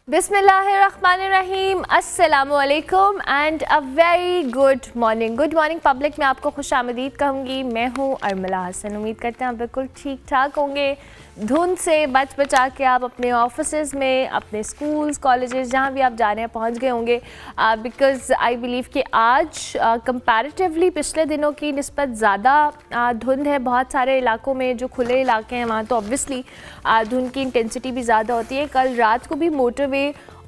बिस्मिल्लाहिर्रहमानिर्रहीम, अस्सलामुअलैकुम and a very good morning public में आपको खुश आमदीद कहूँगी। मैं हूँ अरमला हसन। उम्मीद करते हैं आप बिल्कुल ठीक ठाक होंगे। धुंध से बच बचा के आप अपने ऑफिसेज़ में, अपने स्कूल्स, कॉलेजेस, जहाँ भी आप जा रहे हैं पहुँच गए होंगे। बिकॉज़ आई बिलीव कि आज कंपैरेटिवली पिछले दिनों की निस्बत ज़्यादा धुंध है। बहुत सारे इलाकों में जो खुले इलाके हैं वहाँ तो ऑब्वियसली धुंध की इंटेंसिटी भी ज़्यादा होती है। कल रात को भी मोटरवे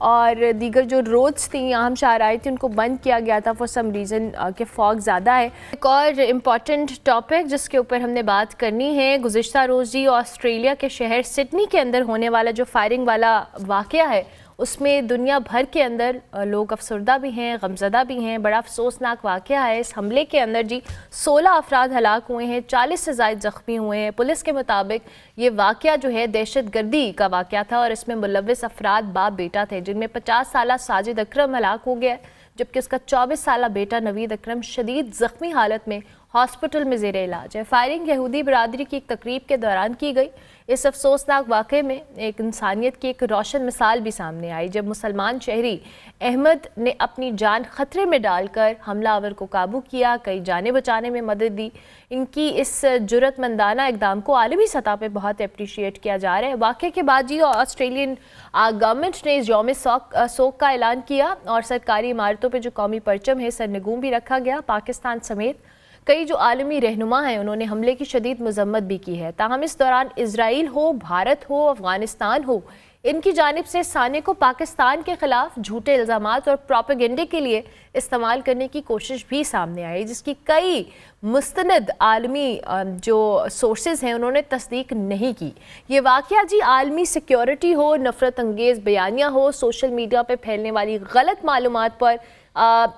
और दीगर जो रोड्स थी, अहम शाहराएँ थी, उनको बंद किया गया था फॉर सम रीज़न कि फॉग ज़्यादा है। एक और इम्पॉर्टेंट टॉपिक जिसके ऊपर हमने बात करनी है, गुज़िश्ता रोज़ ही ऑस्ट्रेलिया के शहर सिडनी के अंदर होने वाला जो फायरिंग वाला वाक़या है, उसमें दुनिया भर के अंदर लोग अफसरदा भी हैं, गमज़दा भी हैं। बड़ा अफसोसनाक वाक़या है। इस हमले के अंदर जी 16 अफराद हलाक हुए हैं, 40 से ज़ायद ज़ख्मी हुए हैं। पुलिस के मुताबिक ये वाक़या जो है दहशतगर्दी का वाक़या था और इसमें मुलव्विस अफराद बाप बेटा थे, जिनमें 50 साला साजिद अकरम हलाक हो गया, जबकि उसका 24 साला बेटा नवीद अकरम शदीद ज़ख्मी हालत में हॉस्पिटल में ज़ेर इलाज है। फायरिंग यहूदी बरादरी की एक तकरीब के दौरान की गई। इस अफसोसनाक वाक़े में एक इंसानियत की एक रोशन मिसाल भी सामने आई, जब मुसलमान शहरी अहमद ने अपनी जान ख़तरे में डालकर हमलावर को काबू किया, कई जानें बचाने में मदद दी। इनकी इस जुर्रतमंदाना इक़दाम को आलमी सतह पर बहुत अप्रिशिएट किया जा रहा है। वाक़े के बाद जी ऑस्ट्रेलियन गवर्नमेंट ने इस यौम सोग का ऐलान किया और सरकारी इमारतों पर जो कौमी परचम है सरनगूम भी रखा गया। पाकिस्तान समेत कई जो आलमी रहनुमा हैं उन्होंने हमले की शदीद मजम्मत भी की है। ताहम इस दौरान इजराइल हो, भारत हो, अफगानिस्तान हो, इनकी जानिब से साने को पाकिस्तान के खिलाफ झूठे इल्ज़ामात और प्रोपेगेंडे के लिए इस्तेमाल करने की कोशिश भी सामने आई, जिसकी कई मुस्तनद आलमी जो सोर्सेज हैं उन्होंने तस्दीक नहीं की। ये वाक़या जी आलमी सिक्योरिटी हो, नफ़रत अंगेज़ बयानियाँ हो, सोशल मीडिया पर फैलने वाली गलत मालूमात पर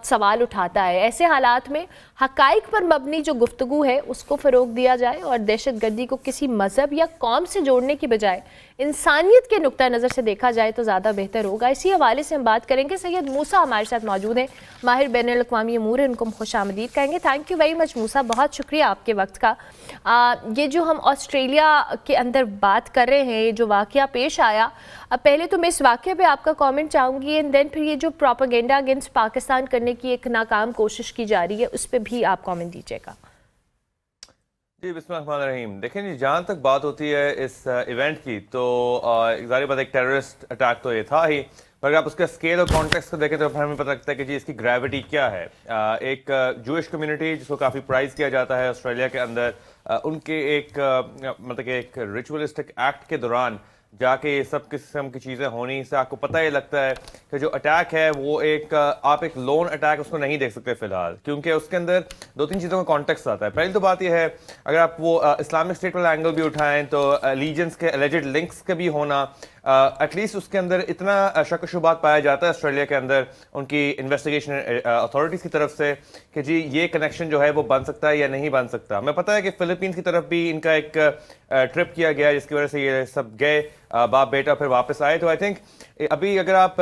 सवाल उठाता है। ऐसे हालात में हक़ाइक़ पर मबनी जो गुफ्तगू है उसको फ़रोग़ दिया जाए और दहशतगर्दी को किसी मज़हब या कौम से जोड़ने की बजाय इंसानियत के नुक्ता नज़र से देखा जाए तो ज़्यादा बेहतर होगा। इसी हवाले से हम बात करेंगे। सैयद मूसा हमारे साथ मौजूद हैं, माहिर बैनुल-अक़वामी अमूर, इनको हम खुश आमदीद कहेंगे। थैंक यू वेरी मच मूसा, बहुत शुक्रिया आपके वक्त का। ये जो हम ऑस्ट्रेलिया के अंदर बात कर रहे हैं, ये जो वाक़या पेश आया, अब पहले तो मैं इस वाक़े पे आपका कमेंट चाहूँगी एंड देन फिर ये जो प्रोपेगेंडा अगेंस्ट पाकिस्तान करने की एक नाकाम कोशिश की जा रही है उस पर भी आप कमेंट दीजिएगा। जी बिस्मिल्लाहिर्रहमानिर्रहीम। देखें जी, जहाँ तक बात होती है इस इवेंट की तो ज़ाहिर बात एक टेररिस्ट अटैक तो ये था ही, पर आप उसका स्केल और कॉन्टेक्स्ट को देखें तो हमें पता लगता है कि जी इसकी ग्रेविटी क्या है। एक जूइश कम्युनिटी जिसको काफ़ी प्राइज़ किया जाता है ऑस्ट्रेलिया के अंदर, उनके एक मतलब कि एक रिचुअलिस्टिक एक्ट के दौरान जाके ये सब किस्म की चीज़ें होनी से आपको पता ही लगता है कि जो अटैक है वो आप एक लोन अटैक उसको नहीं देख सकते फ़िलहाल, क्योंकि उसके अंदर दो तीन चीज़ों का कॉन्टेक्स्ट आता है। पहली तो बात ये है, अगर आप वो इस्लामिक स्टेट वाला एंगल भी उठाएं तो लीजेंस के एलिजेड लिंक्स के भी होना, एटलीस्ट उसके अंदर इतना शक शुबात पाया जाता है ऑस्ट्रेलिया के अंदर उनकी इन्वेस्टिगेशन अथॉरिटीज़ की तरफ से कि जी ये कनेक्शन जो है वो बन सकता है या नहीं बन सकता। हमें पता है कि फ़िलीपींस की तरफ भी इनका एक ट्रिप किया गया जिसकी वजह से ये सब गए, बाप बेटा फिर वापस आए। तो आई थिंक अभी अगर आप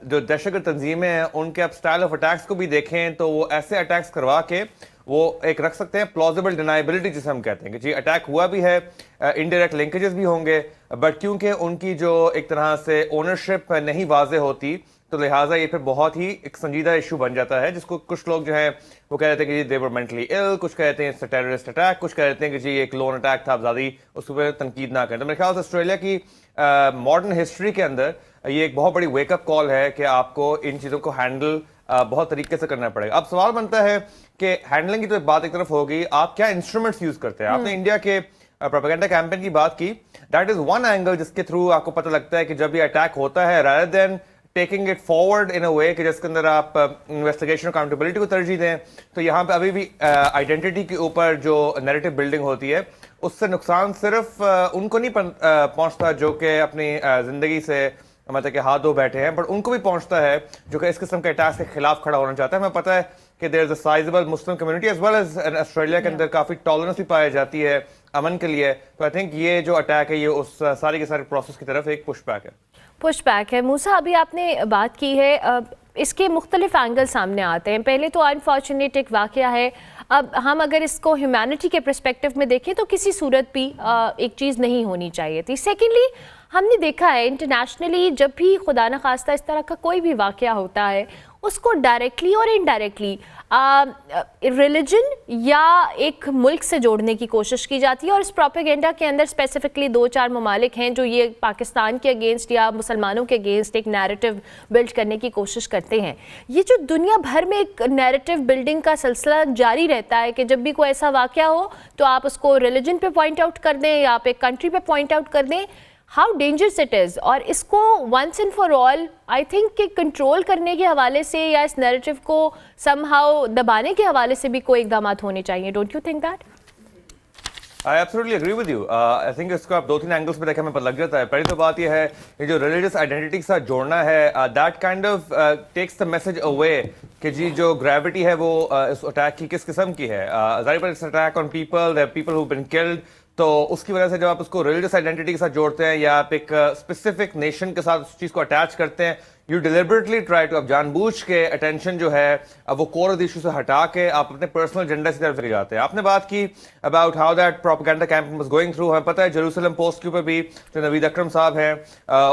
जो दहशतगर्द तंजीमें हैं उनके आप स्टाइल ऑफ अटैक्स को भी देखें तो वो ऐसे अटैक्स करवा के वो एक रख सकते हैं प्लॉजिबल डिनाइबिलिटी जिसे हम कहते हैं कि जी अटैक हुआ भी है, इनडायरेक्ट लिंकेजेस भी होंगे, बट क्योंकि उनकी जो एक तरह से ओनरशिप नहीं वाजे होती तो लिहाजा ये फिर बहुत ही एक संजीदा इशू बन जाता है, जिसको कुछ लोग जो है वो कह रहे थे कि दे वर मेंटली इल, कुछ कहते हैं टेररिस्ट अटैक, कुछ कहते हैं कि जी एक लोन अटैक था, आप ज़्यादा उस पर तनकीद ना करें। तो मेरे ख्याल से ऑस्ट्रेलिया की मॉडर्न हिस्ट्री के अंदर ये एक बहुत बड़ी वेकअप कॉल है कि आपको इन चीज़ों को हैंडल बहुत तरीके से करना पड़ेगा। अब सवाल बनता है कि हैंडलिंग की तो एक बात एक तरफ होगी, आप क्या इंस्ट्रूमेंट्स यूज करते हैं। आपने इंडिया के प्रोपेगेंडा कैंपेन की बात की, दैट इज वन एंगल जिसके थ्रू आपको पता लगता है कि जब ये अटैक होता है, rather than taking it forward in a way कि जिसके अंदर आप इन्वेस्टिगेशन अकाउंटेबिलिटी को तरजीह दें, तो यहाँ पे अभी भी आइडेंटिटी के ऊपर जो नैरेटिव बिल्डिंग होती है उससे नुकसान सिर्फ उनको नहीं पहुंचता जो कि अपनी जिंदगी से मतलब कि हाथ धो बैठे हैं, बट उनको भी पहुंचता है जो कि इस किस्म के अटैक के खिलाफ खड़ा होना चाहता है। हमें पता है कि there is a sizeable Muslim community as well as Australia के अंदर काफ़ी टॉलरेंस भी पाई जाती है अमन के लिए। तो आई थिंक ये जो अटैक है ये उस सारी के सारे प्रोसेस की तरफ एक पुश बैक है। मूसा, अभी आपने बात की है, इसके मुख्तलिफ एंगल सामने आते हैं। पहले तो अनफॉर्चुनेट एक वाक़या है अब हम अगर इसको ह्यूमैनिटी के पर्सपेक्टिव में देखें तो किसी सूरत भी एक चीज़ नहीं होनी चाहिए थी। सेकेंडली, हमने देखा है इंटरनेशनली जब भी खुदा न खास्ता इस तरह का कोई भी वाक़या होता है उसको डायरेक्टली और इनडायरेक्टली रिलीजन या एक मुल्क से जोड़ने की कोशिश की जाती है, और इस प्रोपेगेंडा के अंदर स्पेसिफिकली 2-4 ममालिक हैं जो ये पाकिस्तान के अगेंस्ट या मुसलमानों के अगेंस्ट एक नैरेटिव बिल्ड करने की कोशिश करते हैं। ये जो दुनिया भर में एक नैरेटिव बिल्डिंग का सिलसिला जारी रहता है कि जब भी कोई ऐसा वाक़या हो तो आप उसको रिलीजन पे पॉइंट आउट कर दें या आप एक कंट्री पे पॉइंट आउट कर दें, हाउ डेंजरस इट इज़। और इसको once and for all I think कि कंट्रोल करने के हवाले से या इस नैरेटिव को समहाउ दबाने के हवाले से भी कोई इकदाम होने चाहिए। Don't you think that? I absolutely agree with you. I think इसको आप 2-3 एंगल्स में देखें हमें पता लग जाता है। पहली तो बात यह है कि जो रिलीजियस आइडेंटिटी के साथ जोड़ना है, that kind of takes the message away कि जी जो ग्रेविटी है वो इस अटैक की किस किस्म की है। जाहिर पर it's attack on people, there people who been killed, तो उसकी वजह से जब आप उसको रिलीजियस आइडेंटिटी के साथ जोड़ते हैं या आप एक स्पेसिफिक नेशन के साथ उस चीज़ को अटैच करते हैं, यू डिलिबरेटली ट्राई टू, आप जानबूझ के अटेंशन जो है वो कोर ऑफ द इशू से हटा के आप अपने पर्सनल एजेंडा की तरफ ले जाते हैं। आपने बात की about how that propaganda campaign was going through. हमें पता है जेरूसलम पोस्ट के ऊपर भी जो नवीद अकरम साहब हैं,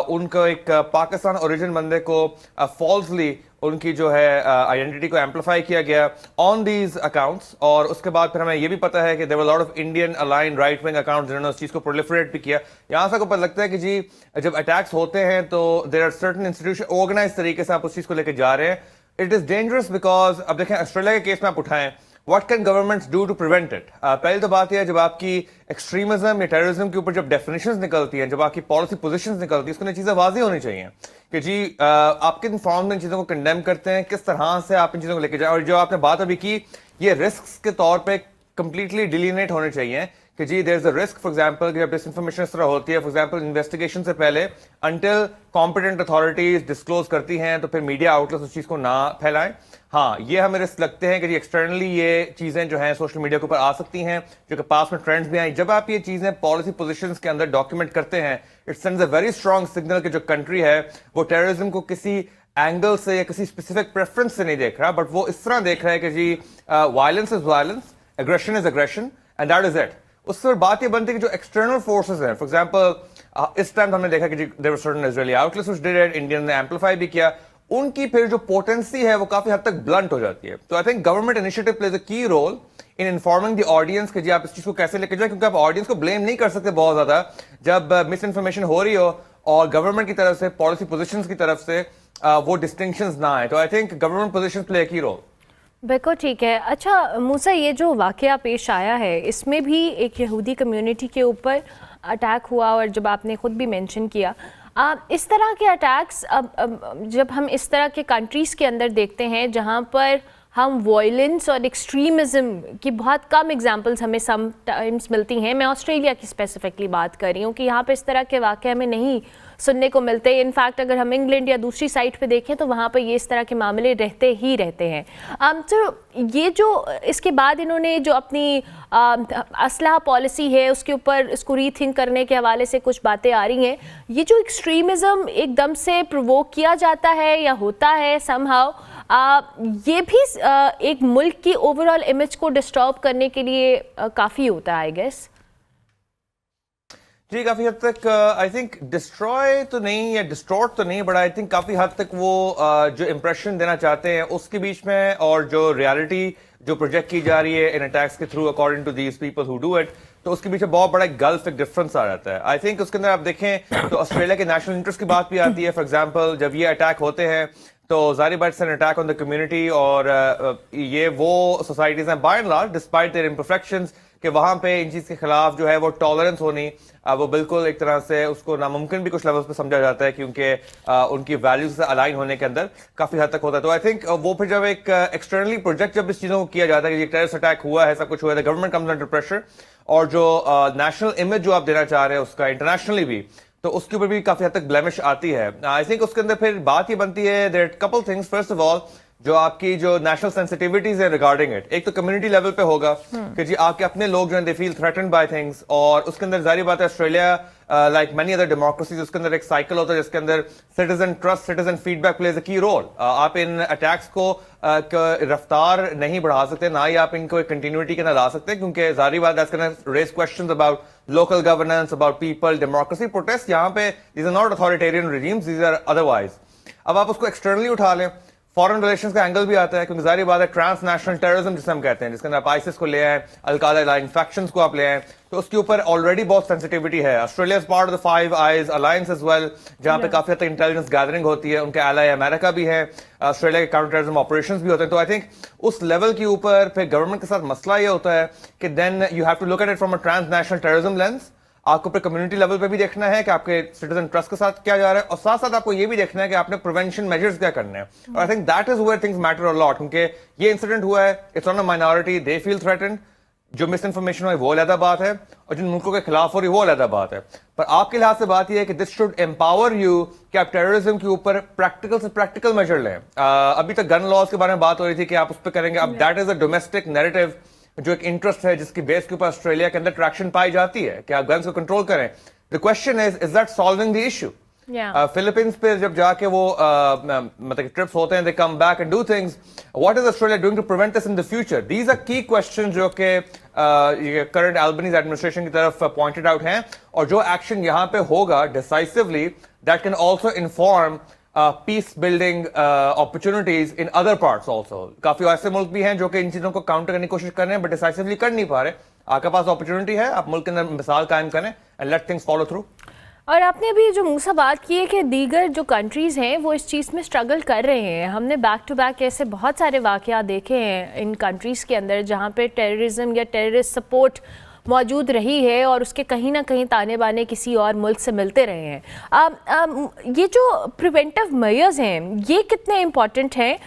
उनको एक पाकिस्तान ओरिजिन बंदे को फॉल्सली उनकी जो है आइडेंटिटी को एम्पलीफाई किया गया ऑन दीज अकाउंट्स, और उसके बाद फिर हमें ये भी पता है कि there were lot of Indian align right wing accounts जिन्होंने उस चीज़ को प्रोलिफरेट भी किया। यहाँ से को पता लगता है कि जी जब अटैक्स होते हैं तो there are certain institution organise तरीके से आप उस चीज़ को लेकर जा रहे हैं। इट इज़ डेंजरस बिकॉज अब देखें ऑस्ट्रेलिया के केस में आप उठाएं, What can governments do to prevent it? पहले तो बात यह है जब आपकी एक्सट्रीमिज्म या टेररिज्म के ऊपर जब डेफिनेशंस निकलती हैं, जब आपकी पॉलिसी पोजीशंस निकलती है, उसको चीज़ें वाज़ेह होनी चाहिए कि जी आप किन फॉर्म में इन चीज़ों को कंडेम करते हैं, किस तरह से आप इन चीज़ों को लेके जाए। और जो आपने बात अभी की, ये रिस्क के तौर पर कंप्लीटली डिलीनेट होने चाहिए कि जी there is a risk, for example कि जब डिसइंफॉर्मेशन इस तरह होती है, फॉर एग्जांपल इन्वेस्टिगेशन से पहले अंटिल कॉम्पिटेंट अथॉरिटीज डिस्क्लोज करती हैं तो फिर मीडिया आउटलेट्स उस चीज़ को ना फैलाएं। हाँ, ये हमें रिस्क लगते हैं कि जी एक्सटर्नली ये चीज़ें जो हैं सोशल मीडिया के ऊपर आ सकती हैं, जो कि पास में ट्रेंड्स भी आई। जब आप ये चीज़ें पॉलिसी पोजीशंस के अंदर डॉक्यूमेंट करते हैं, it sends a very strong signal कि जो कंट्री है वो टेररिज्म को किसी एंगल से या किसी स्पेसिफिक प्रेफरेंस से नहीं देख रहा, बट वो इस तरह देख रहा है कि जी violence is violence, aggression is aggression and that is it. उससे बात ये बनती है कि जो एक्सटर्नल फोर्सेस हैं, फॉर एग्जांपल इस टाइम हमने देखा कि there were certain Israeli outlets which did it, Indian ने एम्पलीफाई भी किया, उनकी फिर जो पोटेंसी है वो काफी हद तक ब्लंट हो जाती है। तो I think government initiative plays a key role in informing the audience कि जी आप इस चीज को कैसे लेके जाए, क्योंकि आप ऑडियंस को ब्लेम नहीं कर सकते बहुत ज्यादा जब मिस इन्फॉर्मेशन हो रही हो और गवर्नमेंट की तरफ से, पॉलिसी पोजिशन की तरफ से वो डिस्टिंक्शंस ना आए। तो I think government position play a key role. बिल्कुल ठीक है। अच्छा मूसा, ये जो वाक़या पेश आया है इसमें भी एक यहूदी कम्युनिटी के ऊपर अटैक हुआ, और जब आपने ख़ुद भी मेंशन किया इस तरह के अटैक्स अब जब हम इस तरह के कंट्रीज़ के अंदर देखते हैं जहाँ पर हम वायलेंस और एक्सट्रीमिज़म की बहुत कम एग्जांपल्स हमें सम टाइम्स मिलती हैं। मैं ऑस्ट्रेलिया की स्पेसिफिकली बात कर रही हूँ कि यहाँ पे इस तरह के वाक़े हमें नहीं सुनने को मिलते। इनफैक्ट अगर हम इंग्लैंड या दूसरी साइड पे देखें तो वहाँ पर ये इस तरह के मामले रहते ही रहते हैं। तो ये जो इसके बाद इन्होंने जो अपनी असलहा पॉलिसी है उसके ऊपर इसको रीथिंक करने के हवाले से कुछ बातें आ रही हैं। ये जो एक्सट्रीमिज़म एकदम से प्रोवोक किया जाता है या होता है समहाउ, ये भी एक मुल्क की ओवरऑल इमेज को डिस्टर्ब करने के लिए काफ़ी होता है आई गेस। जी काफी हद तक आई थिंक डिस्ट्रॉय तो नहीं या डिस्टॉर्ट तो नहीं, बट आई थिंक काफी हद तक वो जो इंप्रेशन देना चाहते हैं उसके बीच में और जो रियलिटी जो प्रोजेक्ट की जा रही है इन अटैक्स के through according to these people who do it, तो उसके बीच में बहुत बड़ा गल्फ एक डिफरेंस आ जाता है। आई थिंक उसके अंदर आप देखें तो ऑस्ट्रेलिया के नेशनल इंटरेस्ट की बात भी आती है। फॉर एग्जाम्पल जब ये अटैक होते हैं तो जारी बात an attack on the community, और ये वो सोसाइटीज हैं by and large despite their imperfections कि वहां पे इन चीज के खिलाफ जो है वो टॉलरेंस होनी वो बिल्कुल एक तरह से उसको नामुमकिन भी कुछ लेवल्स पे समझा जाता है, क्योंकि उनकी वैल्यूज से अलाइन होने के अंदर काफी हद तक होता है। तो आई थिंक वो फिर जब एक एक्सटर्नली प्रोजेक्ट जब इस चीजों को किया जाता है कि ये टेररिस्ट अटैक हुआ है, सब कुछ हुआ है, गवर्नमेंट कम्स अंडर प्रेशर, और जो नेशनल इमेज जो आप देना चाह रहे हैं उसका इंटरनेशनली भी, तो उसके ऊपर भी काफी हद तक ब्लेमिश आती है। आई थिंक उसके अंदर फिर बात ये बनती है there couple things. First of all जो आपकी जो नेशनल सेंसिटिविटीज है रिगार्डिंग इट, एक तो कम्युनिटी लेवल पे होगा कि जी आपके अपने लोग जो है दे फील थ्रेटन्ड बाय थिंग्स, और उसके अंदर जारी बात है Australia like many other democracies उसके अंदर एक साइकिल होता है जिसके अंदर citizen trust, citizen feedback pledge a key role. आप इन अटैक्स को रफ्तार नहीं बढ़ा सकते, ना ही आप इनको कंटिन्यूटी के अंदर ला सकते, क्योंकि जारी बात that's gonna raise questions about local governance, about people, democracy, protest. यहाँ पे these are not authoritarian regimes, these are otherwise. अब आप उसको एक्सटर्नली उठा लें, फॉरेन रिलेशंस का एंगल भी आता है, क्योंकि जारी बात है ट्रांसनेशनल टेररिज्म जिसे हम कहते हैं, जिसके अंदर आप आईसिस को ले आए, अल-कायदा फैक्शंस को आप ले आए, तो उसके ऊपर ऑलरेडी बहुत सेंसिटिविटी है। Australia is part of the Five Eyes alliance as well, जहां पे काफी हद तक इंटेलिजेंस गैदरिंग होती है, उनके एलाई अमेरिका भी है, ऑस्ट्रेलिया के काउंटर टेररिज्म ऑपरेशंस भी होते हैं। तो आई थिंक उस लेवल के ऊपर फिर गवर्नमेंट के साथ मसला ये होता है कि then you have to look at it from a transnational terrorism lens. आपको फिर कम्युनिटी लेवल पे भी देखना है कि आपके सिटीजन ट्रस्ट के साथ क्या जा रहा है, और साथ साथ आपको ये भी देखना है कि आपने प्रिवेंशन मेजर्स क्या करने हैं। और I think that is where things matter a lot, क्योंकि ये इंसिडेंट हुआ है, it's on a minority, they feel threatened, जो मिस इन्फॉर्मेशन हुई वो अलग बात है, और जिन मुल्कों के खिलाफ हो रही वो अलग बात है। पर आपके लिहाज से बात यह है कि दिस शुड एम्पावर यू कि आप टेररिज्म के ऊपर प्रैक्टिकल से प्रैक्टिकल मेजर लें। अभी तक गन लॉज के बारे में बात हो रही थी कि आप उस पर करेंगे, अब that is a domestic narrative, जो एक इंटरेस्ट है जिसकी बेस के ऊपर ऑस्ट्रेलिया के अंदर ट्रैक्शन पाई जाती है कि आप गन्स को कंट्रोल करें। The question is that solving the issue? Philippines पे जब जाके वो मतलब ट्रिप्स होते हैं, they come back and do things, what is Australia doing to prevent this in the future? These are key question जो कि करंट एल्बनीज एडमिनिस्ट्रेशन की तरफ पॉइंटेड आउट हैं, और जो एक्शन यहाँ पे होगा decisively, that can also inform peace building opportunities in other parts also. काफी ऐसे मुल्क भी हैं जो कि इन चीजों को काउंटर करने की कोशिश कर रहे हैं, बट डिसाइसिवली कर नहीं पा रहे। आपके पास अपॉर्चुनिटी है, आप मुल्क के अंदर मिसाल कायम करें and let things follow through. और आपने अभी जो मूसा बात की है कि दीगर जो कंट्रीज़ हैं वो इस चीज़ में स्ट्रगल कर रहे हैं, हमने बैक टू बैक ऐसे बहुत सारे वाक़यात देखे हैं इन कंट्रीज़ के अंदर जहाँ पे टेररिज्म या टेररिस्ट सपोर्ट मौजूद रही है और उसके कहीं ना कहीं ताने बाने किसी और मुल्क से मिलते रहे हैं। ये जो प्रिवेंटिव मेजर्स हैं ये कितने इम्पॉर्टेंट हैं?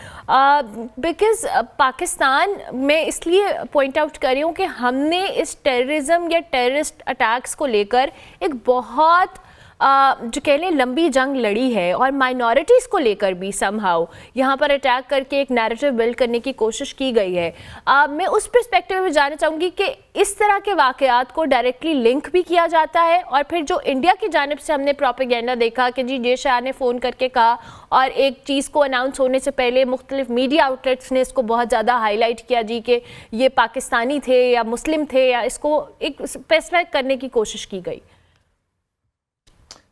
बिकॉज़ पाकिस्तान में इसलिए पॉइंट आउट कर रही हूँ कि हमने इस टेररिज्म या टेररिस्ट अटैक्स को लेकर एक बहुत जो कह लें लंबी जंग लड़ी है, और माइनॉरिटीज़ को लेकर भी समहाउ यहाँ पर अटैक करके एक नैरेटिव बिल्ड करने की कोशिश की गई है। मैं उस पर्सपेक्टिव में जानना चाहूँगी कि इस तरह के वाक़यात को डायरेक्टली लिंक भी किया जाता है, और फिर जो इंडिया की जानिब से हमने प्रोपेगेंडा देखा कि जी जे शाह ने फ़ोन करके कहा, और एक चीज़ को अनाउंस होने से पहले मुख्तलिफ मीडिया आउटलेट्स ने इसको बहुत ज़्यादा हाईलाइट किया जी कि ये पाकिस्तानी थे या मुस्लिम थे, या इसको एक स्पेसिफाई करने की कोशिश की गई।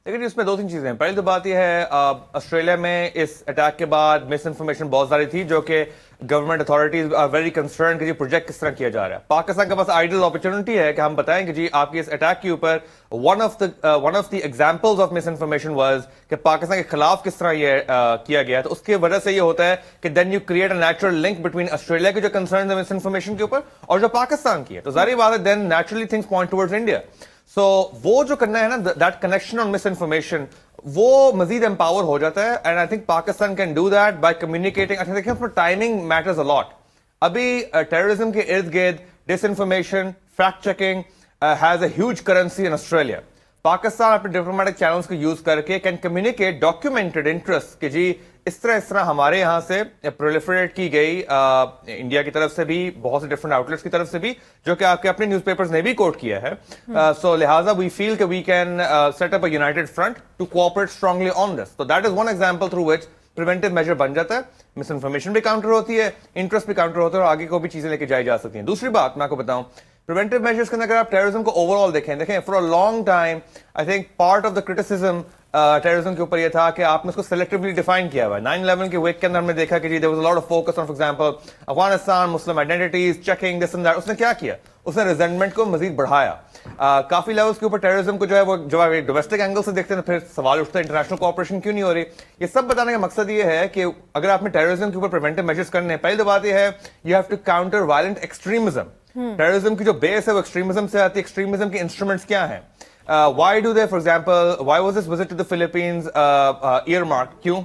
लेकिन इसमें दो तीन चीजें हैं। पहली तो बात यह है, ऑस्ट्रेलिया में इस अटैक के बाद मिस इन्फॉर्मेशन बहुत सारी थी, जो कि government authorities are very concern कि ये प्रोजेक्ट किस तरह किया जा रहा है। पाकिस्तान के पास आइडियल अपॉर्चुनिटी है कि हम बताएं कि जी आपकी इस अटैक के ऊपर one of the examples of miss information was कि पाकिस्तान के खिलाफ किस तरह ये किया गया। तो उसकी वजह से ये होता है कि then you create a natural link between Australia की जो कंसर्न है मिस इन्फॉर्मेशन के ऊपर और जो पाकिस्तान की है। तो जाहिर बात है then naturally things point towards India. So वो जो करना है ना, that connection on misinformation, वो मजीद एम्पावर हो जाता है। And I think Pakistan can do that by communicating. अच्छा देखिए, उसमें टाइमिंग मैटर्स अ लॉट। अभी टेररिज्म के इर्द गिर्द disinformation, fact checking has a huge currency in Australia. Pakistan अपने डिप्लोमेटिक चैनल्स को यूज करके कैन कम्युनिकेट डॉक्यूमेंटेड इंटरेस्ट कि जी इस तरह हमारे यहां से प्रोलिफरेट की गई, इंडिया की तरफ से भी, बहुत से डिफरेंट आउटलेट्स की तरफ से भी, जो कि आपके अपने न्यूज़पेपर्स ने भी कोट किया है। सो लिहाजा वी फील कि we can set up a united front to cooperate strongly on this. तो that is one example through which preventive measure बन जाता है, मिस इन्फॉर्मेशन भी काउंटर होती है, इंटरेस्ट भी काउंटर होता है, और आगे को भी चीजें लेके जाई जा सकती हैं। दूसरी बात मैं आपको बताऊं, प्रिवेंटिव मेजर्स के अंदर अगर आप टेररिज्म को ओवरऑल देखें for a long time I think part of the criticism terrorism के ऊपर यह था कि आपने उसको सेलेक्टिवली डिफाइन किया हुआ है। 9/11 के वेक के अंदर हमने देखा कि जी there was a lot of focus on for example Afghanistan, Muslim identities, checking this and that. उसने क्या किया? उसने रिजेंटमेंट को मजीद बढ़ाया। काफी लेवल्स के ऊपर टेररिज्म को जो है वो जब आप डोमेस्टिक एंगल से देखते हैं तो फिर सवाल उठता है इंटरनेशनल कोऑपरेशन क्यों नहीं हो रही। ये सब बताने का मकसद ये है कि अगर आपने टेररिज्म के ऊपर प्रिवेंटिव मेजर्स करने हैं, पहली तो बात यह है you have to counter violent extremism. Terrorism की जो बेस है वो एक्सट्रीमिज्म से आती है। एक्सट्रीमिज्म के इंस्ट्रूमेंट्स क्या हैं? Why do they, for example, why was this visit to the Philippines earmarked? क्यों?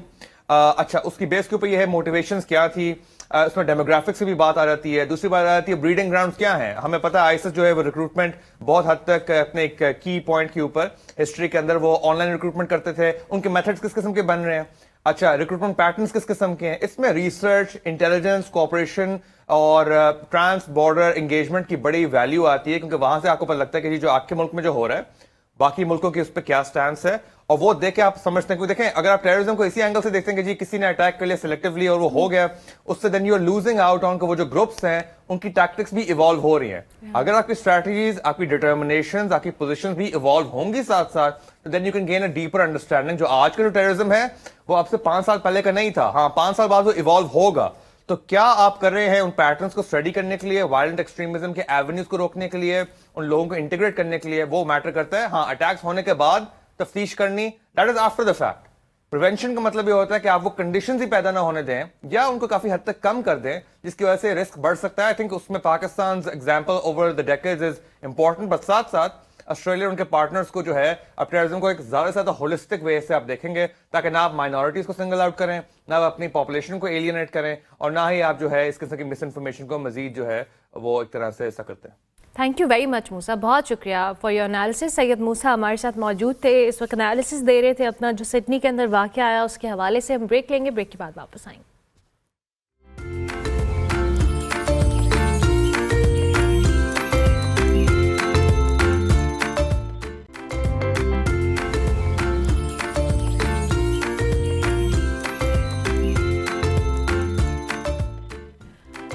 अच्छा, उसकी बेस के ऊपर ये है मोटिवेशंस क्या थी, इसमें डेमोग्राफिक्स की भी बात आ जाती है। दूसरी बात आ जाती है ब्रीडिंग ग्राउंड्स क्या हैं। हमें पता है आईएसआईएस जो है वो रिक्रूटमेंट बहुत हद तक अपने एक की पॉइंट के ऊपर हिस्ट्री के अंदर वो ऑनलाइन रिक्रूटमेंट करते थे। उनके मेथड्स किस किस्म के बन रहे हैं? अच्छा, रिक्रूटमेंट पैटर्न्स किस किस्म के हैं? इसमें रिसर्च, इंटेलिजेंस, कोऑपरेशन और ट्रांस बॉर्डर एंगेजमेंट की बड़ी वैल्यू आती है, क्योंकि वहां से आपको पता लगता है कि जी जो आपके मुल्क में जो हो रहा है बाकी मुल्कों की उस पर क्या स्टैंड है, और वो देख के आप समझते हैं। क्योंकि देखें, अगर आप टेररिज्म को इसी एंगल से देखते हैं कि जी किसी ने अटैक कर लिया सिलेक्टिवली और वो हो गया, उससे then you are losing out on वो जो ग्रुप्स हैं उनकी टैक्टिक्स भी इवॉल्व हो रही हैं। अगर आपकी स्ट्रैटेजीज, आपकी डिटर्मिनेशन, आपकी पोजिशन भी इवॉल्व होंगी साथ साथ, तो then you can gain a deeper understanding. जो आज का जो टेररिज्म है वो आपसे 5 साल पहले का नहीं था। हाँ, 5 साल बाद वो इवॉल्व होगा। तो क्या आप कर रहे हैं उन पैटर्न्स को स्टडी करने के लिए, वायलेंट एक्सट्रीमिज्म के एवेन्यूज को रोकने के लिए, उन लोगों को इंटीग्रेट करने के लिए? वो मैटर करता है। हाँ, अटैक्स होने के बाद तफ्तीश करनी, that is after the fact. Prevention का मतलब ये होता है कि आप वो कंडीशंस ही पैदा ना होने दें या उनको काफी हद तक कम कर दें जिसकी वजह से रिस्क बढ़ सकता है। आई थिंक उसमें Pakistan example over the decades is important, but साथ साथ ऑस्ट्रेलिया उनके पार्टनर्स को जो है अब टेररिज्म को एक ज्यादा से ज्यादा होलिस्टिक वे से आप देखेंगे, ताकि ना आप माइनॉरिटीज को सिंगल आउट करें, ना आप अपनी पॉपुलेशन को एलियनेट करें, और ना ही आप जो है इस किस्म की मिस इन्फॉर्मेशन को मजीद जो है वो एक तरह से ऐसा करते हैं। थैंक यू वेरी मच मूसा, बहुत शुक्रिया फॉर योर एनालिसिस। सैयद मूसा हमारे साथ मौजूद थे, इस वक्त एनालिसिस दे रहे थे अपना जो सिडनी के अंदर वाक़या आया उसके हवाले से। हम ब्रेक लेंगे, ब्रेक के बाद वापस आएंगे।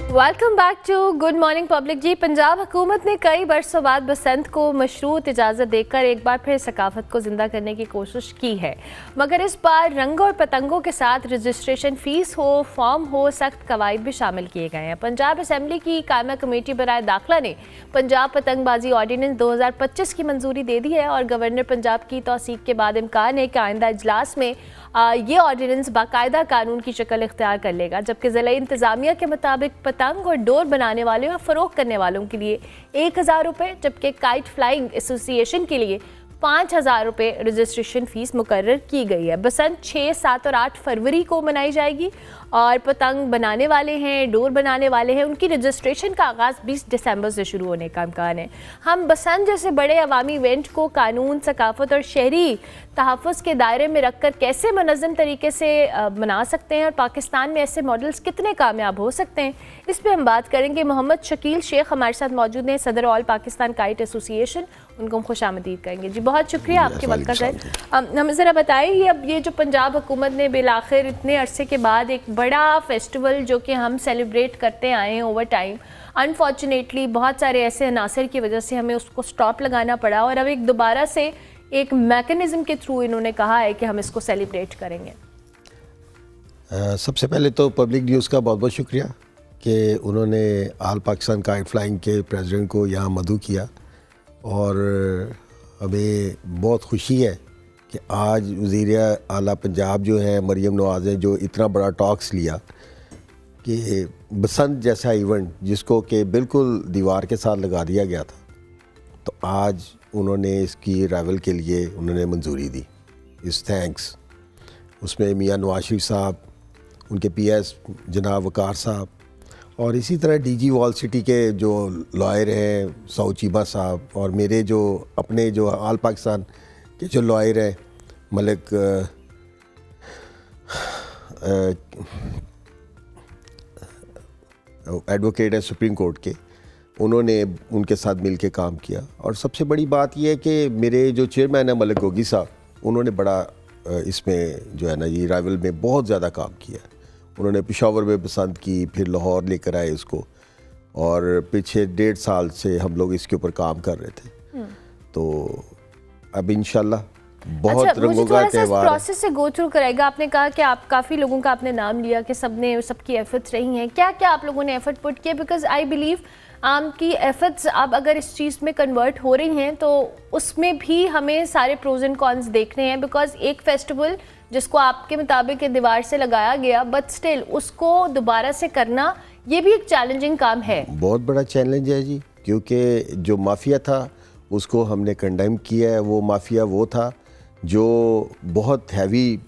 Welcome back to good morning public. जी, पंजाब हुकूमत ने कई बरसों बाद बसंत को मशरूत इजाज़त देकर एक बार फिर सकाफत को ज़िंदा करने की कोशिश की है, मगर इस बार रंगों और पतंगों के साथ रजिस्ट्रेशन फ़ीस हो, फॉर्म हो, सख्त कवायद भी शामिल किए गए हैं। पंजाब असम्बली की कायमा कमेटी बराए दाखिला ने पंजाब पतंगबाजी ऑर्डीनेंस 2025 की मंजूरी दे दी है और गवर्नर पंजाब की तौसीक के बाद इम्कान है कि आइंदा इजलास में ये ऑर्डीनेंस बाकायदा कानून की शक्ल इख्तियार कर लेगा। जबकि ज़िला इंतज़ामिया के मुताबिक पतंग और डोर बनाने वाले और फ़रोख्त करने वालों के लिए 1000 रुपये, जबकि काइट फ्लाइंग एसोसिएशन के लिए 5000 रुपये रजिस्ट्रेशन फ़ीस मुकर्रर की गई है। बसंत 6, 7 और 8 फरवरी को मनाई जाएगी और पतंग बनाने वाले हैं, डोर बनाने वाले हैं, उनकी रजिस्ट्रेशन का आगाज़ 20 दिसंबर से शुरू होने का इम्कान है। हम बसंत जैसे बड़े अवामी इवेंट को कानून, सकाफत और शहरी तहफ़्फ़ुज़ के दायरे में रख कर कैसे मनज़्ज़म तरीके से मना सकते हैं और पाकिस्तान में ऐसे मॉडल्स कितने कामयाब हो सकते हैं, इस पर हम बात करेंगे। मोहम्मद शकील शेख हमारे साथ मौजूद हैं, सदर ऑल पाकिस्तान काइट एसोसिएशन, उनको हम खुशामदीद करेंगे। जी, बहुत शुक्रिया आपके वक्त का सर। हमें ज़रा बताइए, अब ये जो पंजाब हुकूमत ने बिलाखिर इतने अरसे के बाद एक बड़ा फेस्टिवल जो कि हम सेलिब्रेट करते आए हैं ओवर टाइम, अनफॉर्चुनेटली बहुत सारे ऐसे अनासर की वजह से हमें उसको स्टॉप लगाना पड़ा और अब एक दोबारा से एक मैकेनिज्म के थ्रू इन्होंने कहा है कि हम इसको सेलिब्रेट करेंगे। सबसे पहले तो पब्लिक न्यूज़ का बहुत बहुत शुक्रिया कि उन्होंने आल पाकिस्तान काइट फ्लाइंग के प्रेसिडेंट को यहाँ मदऊ किया और हमें बहुत खुशी है कि आज वज़ीर आला पंजाब जो है मरियम नवाज़ ने जो इतना बड़ा टॉक्स लिया कि बसंत जैसा इवेंट जिसको कि बिल्कुल दीवार के साथ लगा दिया गया था, तो आज उन्होंने इसकी राइवल के लिए उन्होंने मंजूरी दी। इस थैंक्स उसमें मियां नवाज शरीफ साहब, उनके पीएस जनाब वकार साहब और इसी तरह डीजी वॉल सिटी के जो लॉयर हैं सऊ चीमा साहब और मेरे जो अपने जो आल पाकिस्तान के जो लॉयर हैं मलिक एडवोकेट है सुप्रीम कोर्ट के, उन्होंने उनके साथ मिल के काम किया। और सबसे बड़ी बात यह है कि मेरे जो चेयरमैन है मलिक गोगी साहब, उन्होंने बड़ा इसमें जो है ना ये राइवल में बहुत ज़्यादा काम किया। उन्होंने पेशावर में बसंत की, फिर लाहौर लेकर आए इसको, और पीछे 1.5 साल से हम लोग इसके ऊपर काम कर रहे थे। तो अब इंशाल्लाह बहुत रंगों का त्यौहार प्रोसेस से गो थ्रू करेगा। आपने कहा कि आप काफ़ी लोगों का आपने नाम लिया कि सबकी एफर्ट्स रही हैं, क्या क्या आप लोगों ने एफर्ट पुट किए? बिकॉज आई बिलीव आपकी एफर्ट्स अब अगर इस चीज़ में कन्वर्ट हो रही हैं तो उसमें भी हमें सारे प्रोज एंड कॉन्स देखने हैं। बिकॉज एक फेस्टिवल जिसको आपके मुताबिक दीवार से लगाया गया, बट स्टिल उसको दोबारा से करना ये भी एक चैलेंजिंग काम है। बहुत बड़ा चैलेंज है जी, क्योंकि जो माफिया था उसको हमने कंडेम किया है। वो माफिया वो था जो बहुत हैवी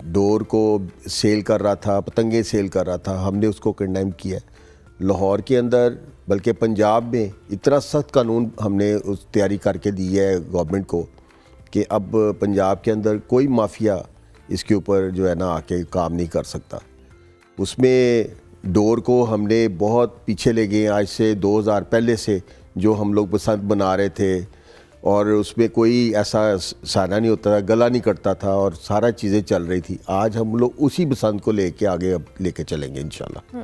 डोर को सेल कर रहा था, पतंगे सेल कर रहा था, हमने उसको कंडेम किया। लाहौर के अंदर बल्कि पंजाब में इतना सख्त कानून हमने उस तैयारी करके दी है गवर्नमेंट को कि अब पंजाब के अंदर कोई माफिया इसके ऊपर जो है ना आके काम नहीं कर सकता। उसमें डोर को हमने बहुत पीछे ले गए, आज से 2000 पहले से जो हम लोग बसंत बना रहे थे, और उसमें कोई ऐसा साना नहीं होता था, गला नहीं कटता था और सारा चीज़ें चल रही थी। आज हम लोग उसी बसंत को लेके आगे अब लेके चलेंगे इंशाल्लाह।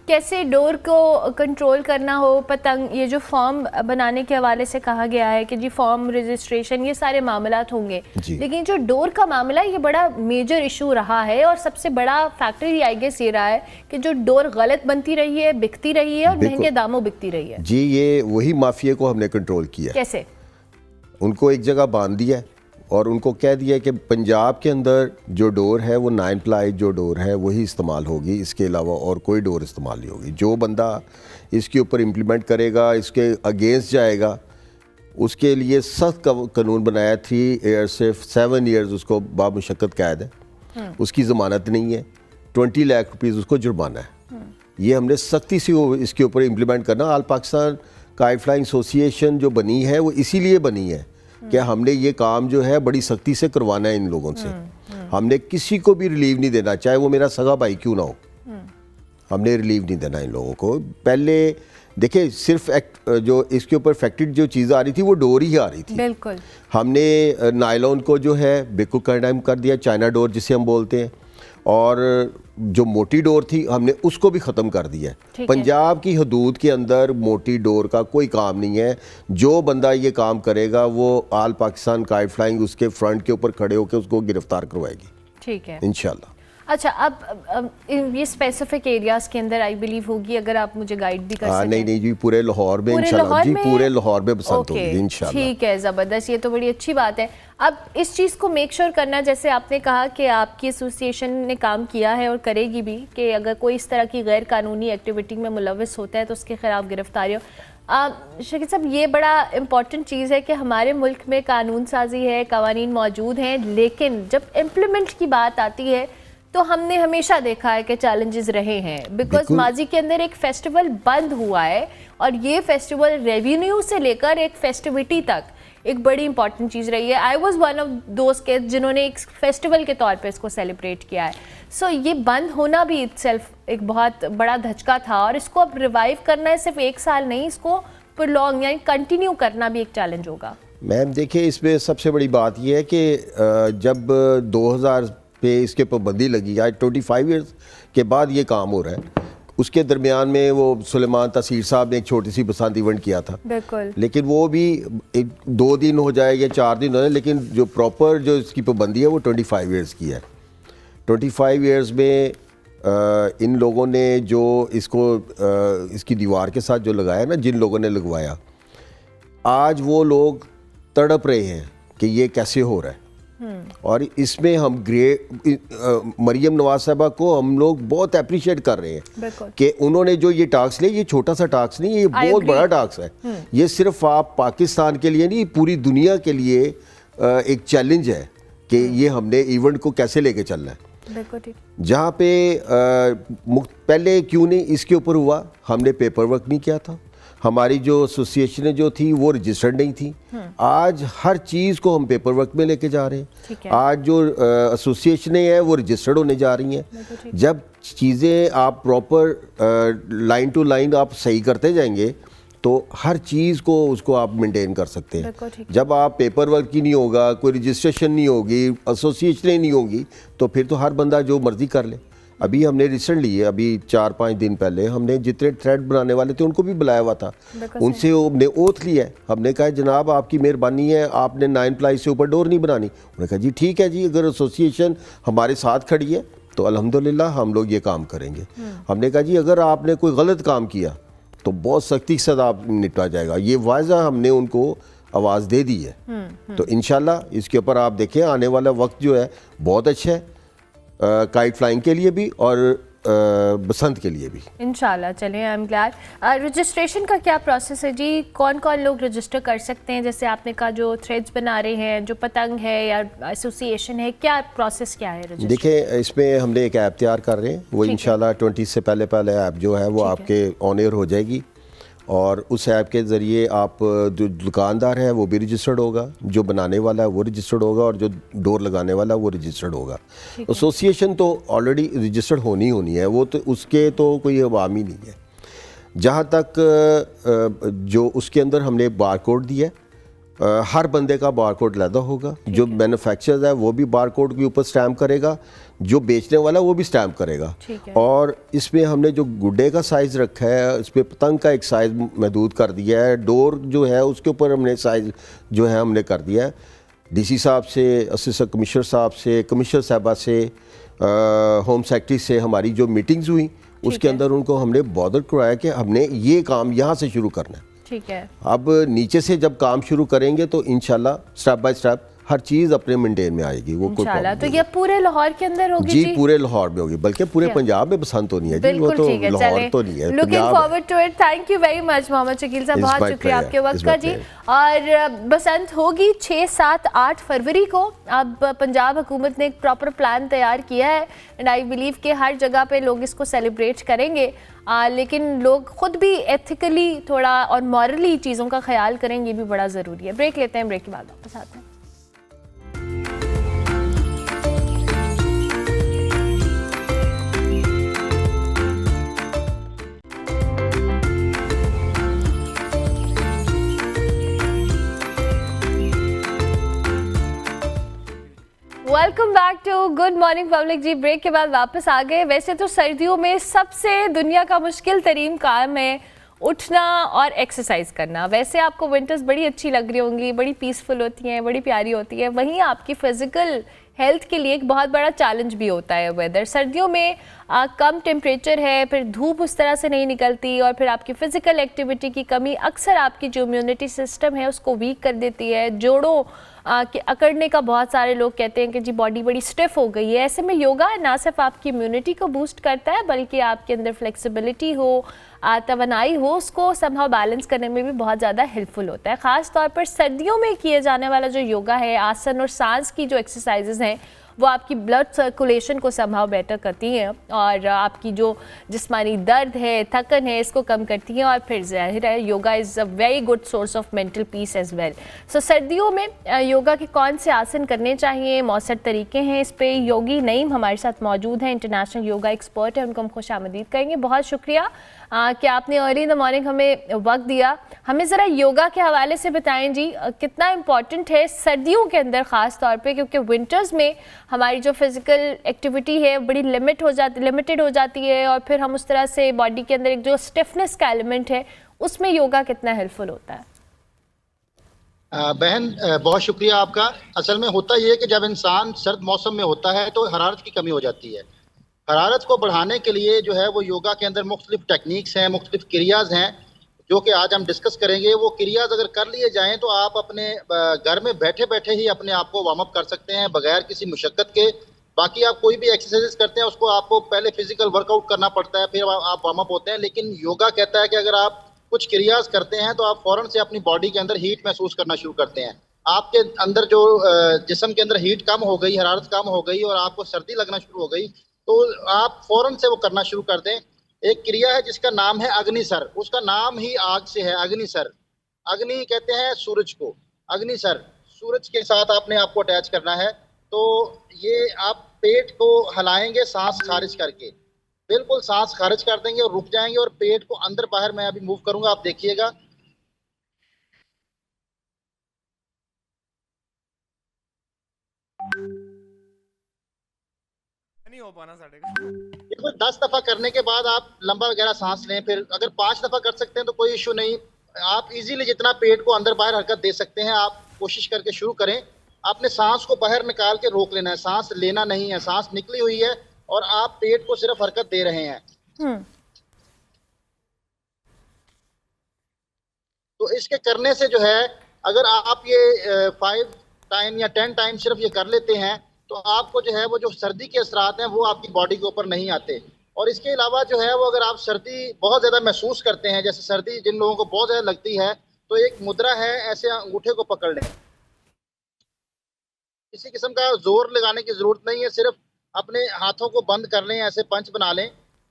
कैसे डोर को कंट्रोल करना हो, पतंग, ये जो फॉर्म बनाने के हवाले से कहा गया है कि जी फॉर्म रजिस्ट्रेशन ये सारे मामलात होंगे, लेकिन जो डोर का मामला ये बड़ा मेजर इशू रहा है और सबसे बड़ा फैक्टर ही आई गेस ये रहा है कि जो डोर गलत बनती रही है, बिकती रही है और महंगे दामों बिकती रही है। जी, ये वही माफिया को हमने कंट्रोल किया। कैसे? उनको एक जगह बांध दिया है और उनको कह दिया है कि पंजाब के अंदर जो डोर है वो 9 प्लाई जो डोर है वही इस्तेमाल होगी, इसके अलावा और कोई डोर इस्तेमाल नहीं होगी। जो बंदा इसके ऊपर इम्प्लीमेंट करेगा, इसके अगेंस्ट जाएगा, उसके लिए सख्त कानून बनाया। 3 ईयर्स से 7 ईयर्स उसको बामुशक्कत कैद है, उसकी ज़मानत नहीं है, 20 लाख रुपीज़ उसको जुर्माना है। ये हमने सख्ती से इसके ऊपर इम्प्लीमेंट करना। All Pakistan kite flying association जो बनी है वो इसीलिए बनी है कि हमने ये काम जो है बड़ी सख्ती से करवाना है इन लोगों से। हमने किसी को भी रिलीव नहीं देना, चाहे वो मेरा सगा भाई क्यों ना हो, हमने रिलीव नहीं देना इन लोगों को। पहले देखिए सिर्फ जो इसके ऊपर फैक्टेड जो चीज़ आ रही थी वो डोर ही आ रही थी। बिल्कुल। हमने नायलॉन को जो है बिल्कुल कंडेम कर दिया, चाइना डोर जिसे हम बोलते हैं, और जो मोटी डोर थी हमने उसको भी ख़त्म कर दिया। पंजाब की हदूद के अंदर मोटी डोर का कोई काम नहीं है। जो बंदा ये काम करेगा वो ऑल पाकिस्तान काइट फ्लाइंग उसके फ्रंट के ऊपर खड़े होकर उसको गिरफ्तार करवाएगी। ठीक है, इंशाल्लाह। अच्छा, अब ये स्पेसिफिक एरियाज के अंदर आई बिलीव होगी, अगर आप मुझे गाइड भी कर सकें। नहीं जी, पूरे लाहौर में इंशाल्लाह जी, पूरे लाहौर में बसंत होगी इंशाल्लाह। ठीक है, ज़बरदस्त, ये तो बड़ी अच्छी बात है। अब इस चीज़ को मेक श्योर करना, जैसे आपने कहा कि आपकी एसोसिएशन ने काम किया है और करेगी भी, कि अगर कोई इस तरह की गैर कानूनी एक्टिविटी में मुलविस होता है तो उसके खिलाफ गिरफ्तारी हो। शकील साहब, ये बड़ा इम्पॉर्टेंट चीज़ है कि हमारे मुल्क में कानून साजी है, कवानीन मौजूद हैं, लेकिन जब इम्प्लीमेंट की बात आती है तो हमने हमेशा देखा है कि चैलेंजेस रहे हैं। बिकॉज माजी के अंदर एक फेस्टिवल बंद हुआ है और ये फेस्टिवल रेवेन्यू से लेकर एक फेस्टिविटी तक एक बड़ी इंपॉर्टेंट चीज़ रही है। आई वॉज वन ऑफ दोस्त के जिन्होंने एक फेस्टिवल के तौर पे इसको सेलिब्रेट किया है। सो ये बंद होना भी इटसेल्फ एक बहुत बड़ा धचका था और इसको अब रिवाइव करना है, सिर्फ 1 साल नहीं, इसको प्रोलॉन्ग यानी कंटिन्यू करना भी एक चैलेंज होगा। मैम देखिए, इसमें सबसे बड़ी बात यह है कि जब 2000 पे इसके पाबंदी लगी, आज 25 ईयर्स के बाद ये काम हो रहा है। उसके दरमियान में वो सुलेमान तसीर साहब ने एक छोटी सी बसंत इवेंट किया था, बिल्कुल, लेकिन वो भी 2 दिन हो जाए या 4 दिन हो जाए, लेकिन जो प्रॉपर जो इसकी पाबंदी है वो 25 ईयर्स की है। 25 ईयर्स में इन लोगों ने जो इसको इसकी दीवार के साथ जो लगाया ना, जिन लोगों ने लगवाया, आज वो लोग तड़प रहे हैं कि ये कैसे हो रहा है। और इसमें हम मरियम नवाज साहबा को हम लोग बहुत अप्रिशिएट कर रहे हैं कि उन्होंने जो ये टास्क लिया, ये छोटा सा टास्क नहीं है, ये बहुत बड़ा टास्क है। ये सिर्फ आप पाकिस्तान के लिए नहीं, पूरी दुनिया के लिए एक चैलेंज है कि ये हमने इवेंट को कैसे लेके चलना है। जहाँ पे पहले क्यों नहीं इसके ऊपर हुआ, हमने पेपर वर्क नहीं किया था, हमारी जो एसोसिएशन जो थी वो रजिस्टर्ड नहीं थी। आज हर चीज़ को हम पेपर वर्क में लेके जा रहे हैं। आज जो एसोसिएशनें हैं वो रजिस्टर्ड होने जा रही हैं। जब चीज़ें आप प्रॉपर लाइन टू लाइन आप सही करते जाएंगे तो हर चीज़ को उसको आप मेंटेन कर सकते हैं। जब आप पेपर वर्क ही नहीं होगा, कोई रजिस्ट्रेशन नहीं होगी, एसोसिएशनें नहीं होंगी, तो फिर तो हर बंदा जो मर्जी कर ले। अभी हमने रिसेंटली अभी 4-5 दिन पहले हमने जितने थ्रेड बनाने वाले थे उनको भी बुलाया हुआ था, उनसे हमने ओथ लिया है। हमने कहा जनाब आपकी मेहरबानी है, आपने 9 प्लाई से ऊपर डोर नहीं बनानी। उन्होंने कहा जी ठीक है जी, अगर एसोसिएशन हमारे साथ खड़ी है तो अल्हम्दुलिल्लाह हम लोग ये काम करेंगे। हमने कहा जी अगर आपने कोई गलत काम किया तो बहुत सख्ती से आप निपटा जाएगा। ये वाज़ा हमने उनको आवाज़ दे दी है। तो इंशाल्लाह इसके ऊपर आप देखें, आने वाला वक्त जो है बहुत अच्छा है काइट फ्लाइंग के लिए भी और बसंत के लिए भी इंशाल्लाह। चलिए, आई एम ग्लैड। रजिस्ट्रेशन का क्या प्रोसेस है जी? कौन कौन लोग रजिस्टर कर सकते हैं? जैसे आपने कहा जो थ्रेड्स बना रहे हैं, जो पतंग है या एसोसिएशन है, क्या प्रोसेस क्या है रजिस्ट्रेशन? देखिए, इसमें हमने एक ऐप तैयार कर रहे हैं, वो इंशाल्लाह 20 से पहले ऐप जो है वो आपके ऑन एयर हो जाएगी। और उस ऐप के ज़रिए आप जो दुकानदार है वो भी रजिस्टर्ड होगा, जो बनाने वाला है वो रजिस्टर्ड होगा और जो डोर लगाने वाला है वो रजिस्टर्ड होगा। एसोसिएशन तो ऑलरेडी रजिस्टर्ड होनी है, वो तो उसके तो कोई अवाम ही नहीं है। जहाँ तक जो उसके अंदर हमने बार कोड दिया है, हर बंदे का बार कोड अलग होगा। जो मैन्युफैक्चरर है वो भी बार कोड के ऊपर स्टैम्प करेगा, जो बेचने वाला वो भी स्टैम्प करेगा। और इसमें हमने जो गुड्डे का साइज़ रखा है, इस पर पतंग का एक साइज़ महदूद कर दिया है। डोर जो है उसके ऊपर हमने साइज़ जो है हमने कर दिया है। डीसी साहब से, असिस्टेंट कमिश्नर साहब से, कमिश्नर साहबा से, होम सेक्रेटरी से हमारी जो मीटिंग्स हुई उसके अंदर उनको हमने बॉदर करवाया कि हमने ये काम यहाँ से शुरू करना है। ठीक है। अब नीचे से जब काम शुरू करेंगे तो इंशाल्लाह स्टेप बाय स्टेप हर चीज़ अपने मेंटेन में आएगी। वो कोई इंशाल्लाह। तो ये पूरे लाहौर के अंदर होगी जी? पूरे लाहौर में होगी, बल्कि पूरे पंजाब में बसंत होनी है जी। वो तो लाहौर तो नहीं है, looking forward to it. Thank you very much Mohammad Shakeel साहब, बहुत शुक्रिया आपके वक्त का जी। और बसंत होगी 6, 7, 8 फरवरी को। अब पंजाब हुकूमत ने एक प्रॉपर प्लान तैयार किया है एंड आई बिलीव कि हर जगह पे लोग इसको सेलिब्रेट करेंगे। लेकिन लोग खुद भी एथिकली थोड़ा और मॉरली चीज़ों का ख्याल करें, ये भी बड़ा ज़रूरी है। ब्रेक लेते हैं, ब्रेक के बाद वापस आते हैं। Welcome back to good morning public जी। ब्रेक के बाद वापस आ गए। वैसे तो सर्दियों में सबसे दुनिया का मुश्किल तरीन काम है उठना और एक्सरसाइज करना। वैसे आपको विंटर्स बड़ी अच्छी लग रही होंगी, बड़ी पीसफुल होती हैं, बड़ी प्यारी होती है। वहीं आपकी फिजिकल हेल्थ के लिए एक बहुत बड़ा चैलेंज भी होता है वेदर। सर्दियों में कम टेम्परेचर है, फिर धूप उस तरह से नहीं निकलती और फिर आपकी फ़िज़िकल एक्टिविटी की कमी अक्सर आपकी जो इम्यूनिटी सिस्टम है उसको वीक कर देती है। जोड़ों के अकड़ने का बहुत सारे लोग कहते हैं कि जी बॉडी बड़ी स्टिफ हो गई है। ऐसे में योगा ना सिर्फ आपकी इम्यूनिटी को बूस्ट करता है बल्कि आपके अंदर फ्लेक्सिबिलिटी हो, तवानाई हो, उसको समहाउ बैलेंस करने में भी बहुत ज़्यादा हेल्पफुल होता है। ख़ास तौर पर सर्दियों में किए जाने वाला जो योगा है, आसन और सांस की जो एक्सरसाइजेज हैं, वो आपकी ब्लड सर्कुलेशन को समहाउ बेटर करती हैं और आपकी जो जिस्मानी दर्द है, थकन है, इसको कम करती हैं। और फिर ज़ाहिर है yoga is a very good source of mental peace as well. So सर्दियों में योगा के कौन से आसन करने चाहिए, मौसर तरीके हैं, इस पे योगी नईम हमारे साथ मौजूद हैं, इंटरनेशनल योगा एक्सपर्ट है, उनको हम खुशामदीद करेंगे। बहुत शुक्रिया कि आपने अर्ली इन द मॉर्निंग हमें वक्त दिया। हमें ज़रा योगा के हवाले से बताएं जी, कितना इम्पॉर्टेंट है सर्दियों के अंदर ख़ास तौर पे, क्योंकि विंटर्स में हमारी जो फिज़िकल एक्टिविटी है बड़ी लिमिटेड हो जाती है और फिर हम उस तरह से बॉडी के अंदर एक जो स्टिफनेस का एलिमेंट है उसमें योगा कितना हेल्पफुल होता है? बहन बहुत शुक्रिया आपका। असल में होता ये है कि जब इंसान सर्द मौसम में होता है तो हरारत की कमी हो जाती है। हरारत को बढ़ाने के लिए जो है वो योगा के अंदर मुख्तलिफ टेक्निक्स हैं, मुख्तलिफ क्रियाज हैं जो कि आज हम डिस्कस करेंगे। वो क्रियाज अगर कर लिए जाएं तो आप अपने घर में बैठे बैठे ही अपने आप को वार्म अप कर सकते हैं बगैर किसी मुशक्क़त के। बाकी आप कोई भी एक्सरसाइज करते हैं उसको आपको पहले फिजिकल वर्कआउट करना पड़ता है, फिर आप वार्म अप होते हैं। लेकिन योगा कहता है कि अगर आप कुछ क्रियाज करते हैं तो आप फ़ौरन से अपनी बॉडी के अंदर हीट महसूस करना शुरू करते हैं। आपके अंदर जो जिस्म के अंदर हीट कम हो गई, हरारत कम हो गई और आपको सर्दी लगना शुरू हो गई तो आप फ़ौरन से वो करना शुरू कर दें। एक क्रिया है जिसका नाम है अग्निसर, उसका नाम ही आग से है, अग्निसर। अग्नि कहते हैं सूरज को, अग्निसर सूरज के साथ आपने आपको अटैच करना है। तो ये आप पेट को हिलाएंगे सांस खारिज करके, बिल्कुल सांस खारिज कर देंगे और रुक जाएंगे और पेट को अंदर बाहर मैं अभी मूव करूंगा, आप देखिएगा। नहीं हो पाना साढ़े ये 10 दफा करने के बाद आप लंबा वगैरह सांस लें। फिर अगर 5 दफा कर सकते हैं तो कोई इशू नहीं। आप इजीली जितना पेट को अंदर बाहर हरकत दे सकते हैं आप कोशिश करके शुरू करें। आपने सांस को बाहर निकाल के रोक लेना है, सांस लेना नहीं है। सांस निकली हुई है और आप पेट को सिर्फ हरकत दे रहे हैं। तो इसके करने से जो है अगर आप ये 5 टाइम या 10 टाइम सिर्फ ये कर लेते हैं तो आपको जो है वो जो सर्दी के असरात हैं वो आपकी बॉडी के ऊपर नहीं आते। और इसके अलावा जो है वो अगर आप सर्दी बहुत ज़्यादा महसूस करते हैं, जैसे सर्दी जिन लोगों को बहुत ज़्यादा लगती है, तो एक मुद्रा है, ऐसे अंगूठे को पकड़ लें। किसी किस्म का जोर लगाने की ज़रूरत नहीं है, सिर्फ अपने हाथों को बंद कर लें, ऐसे पंच बना लें।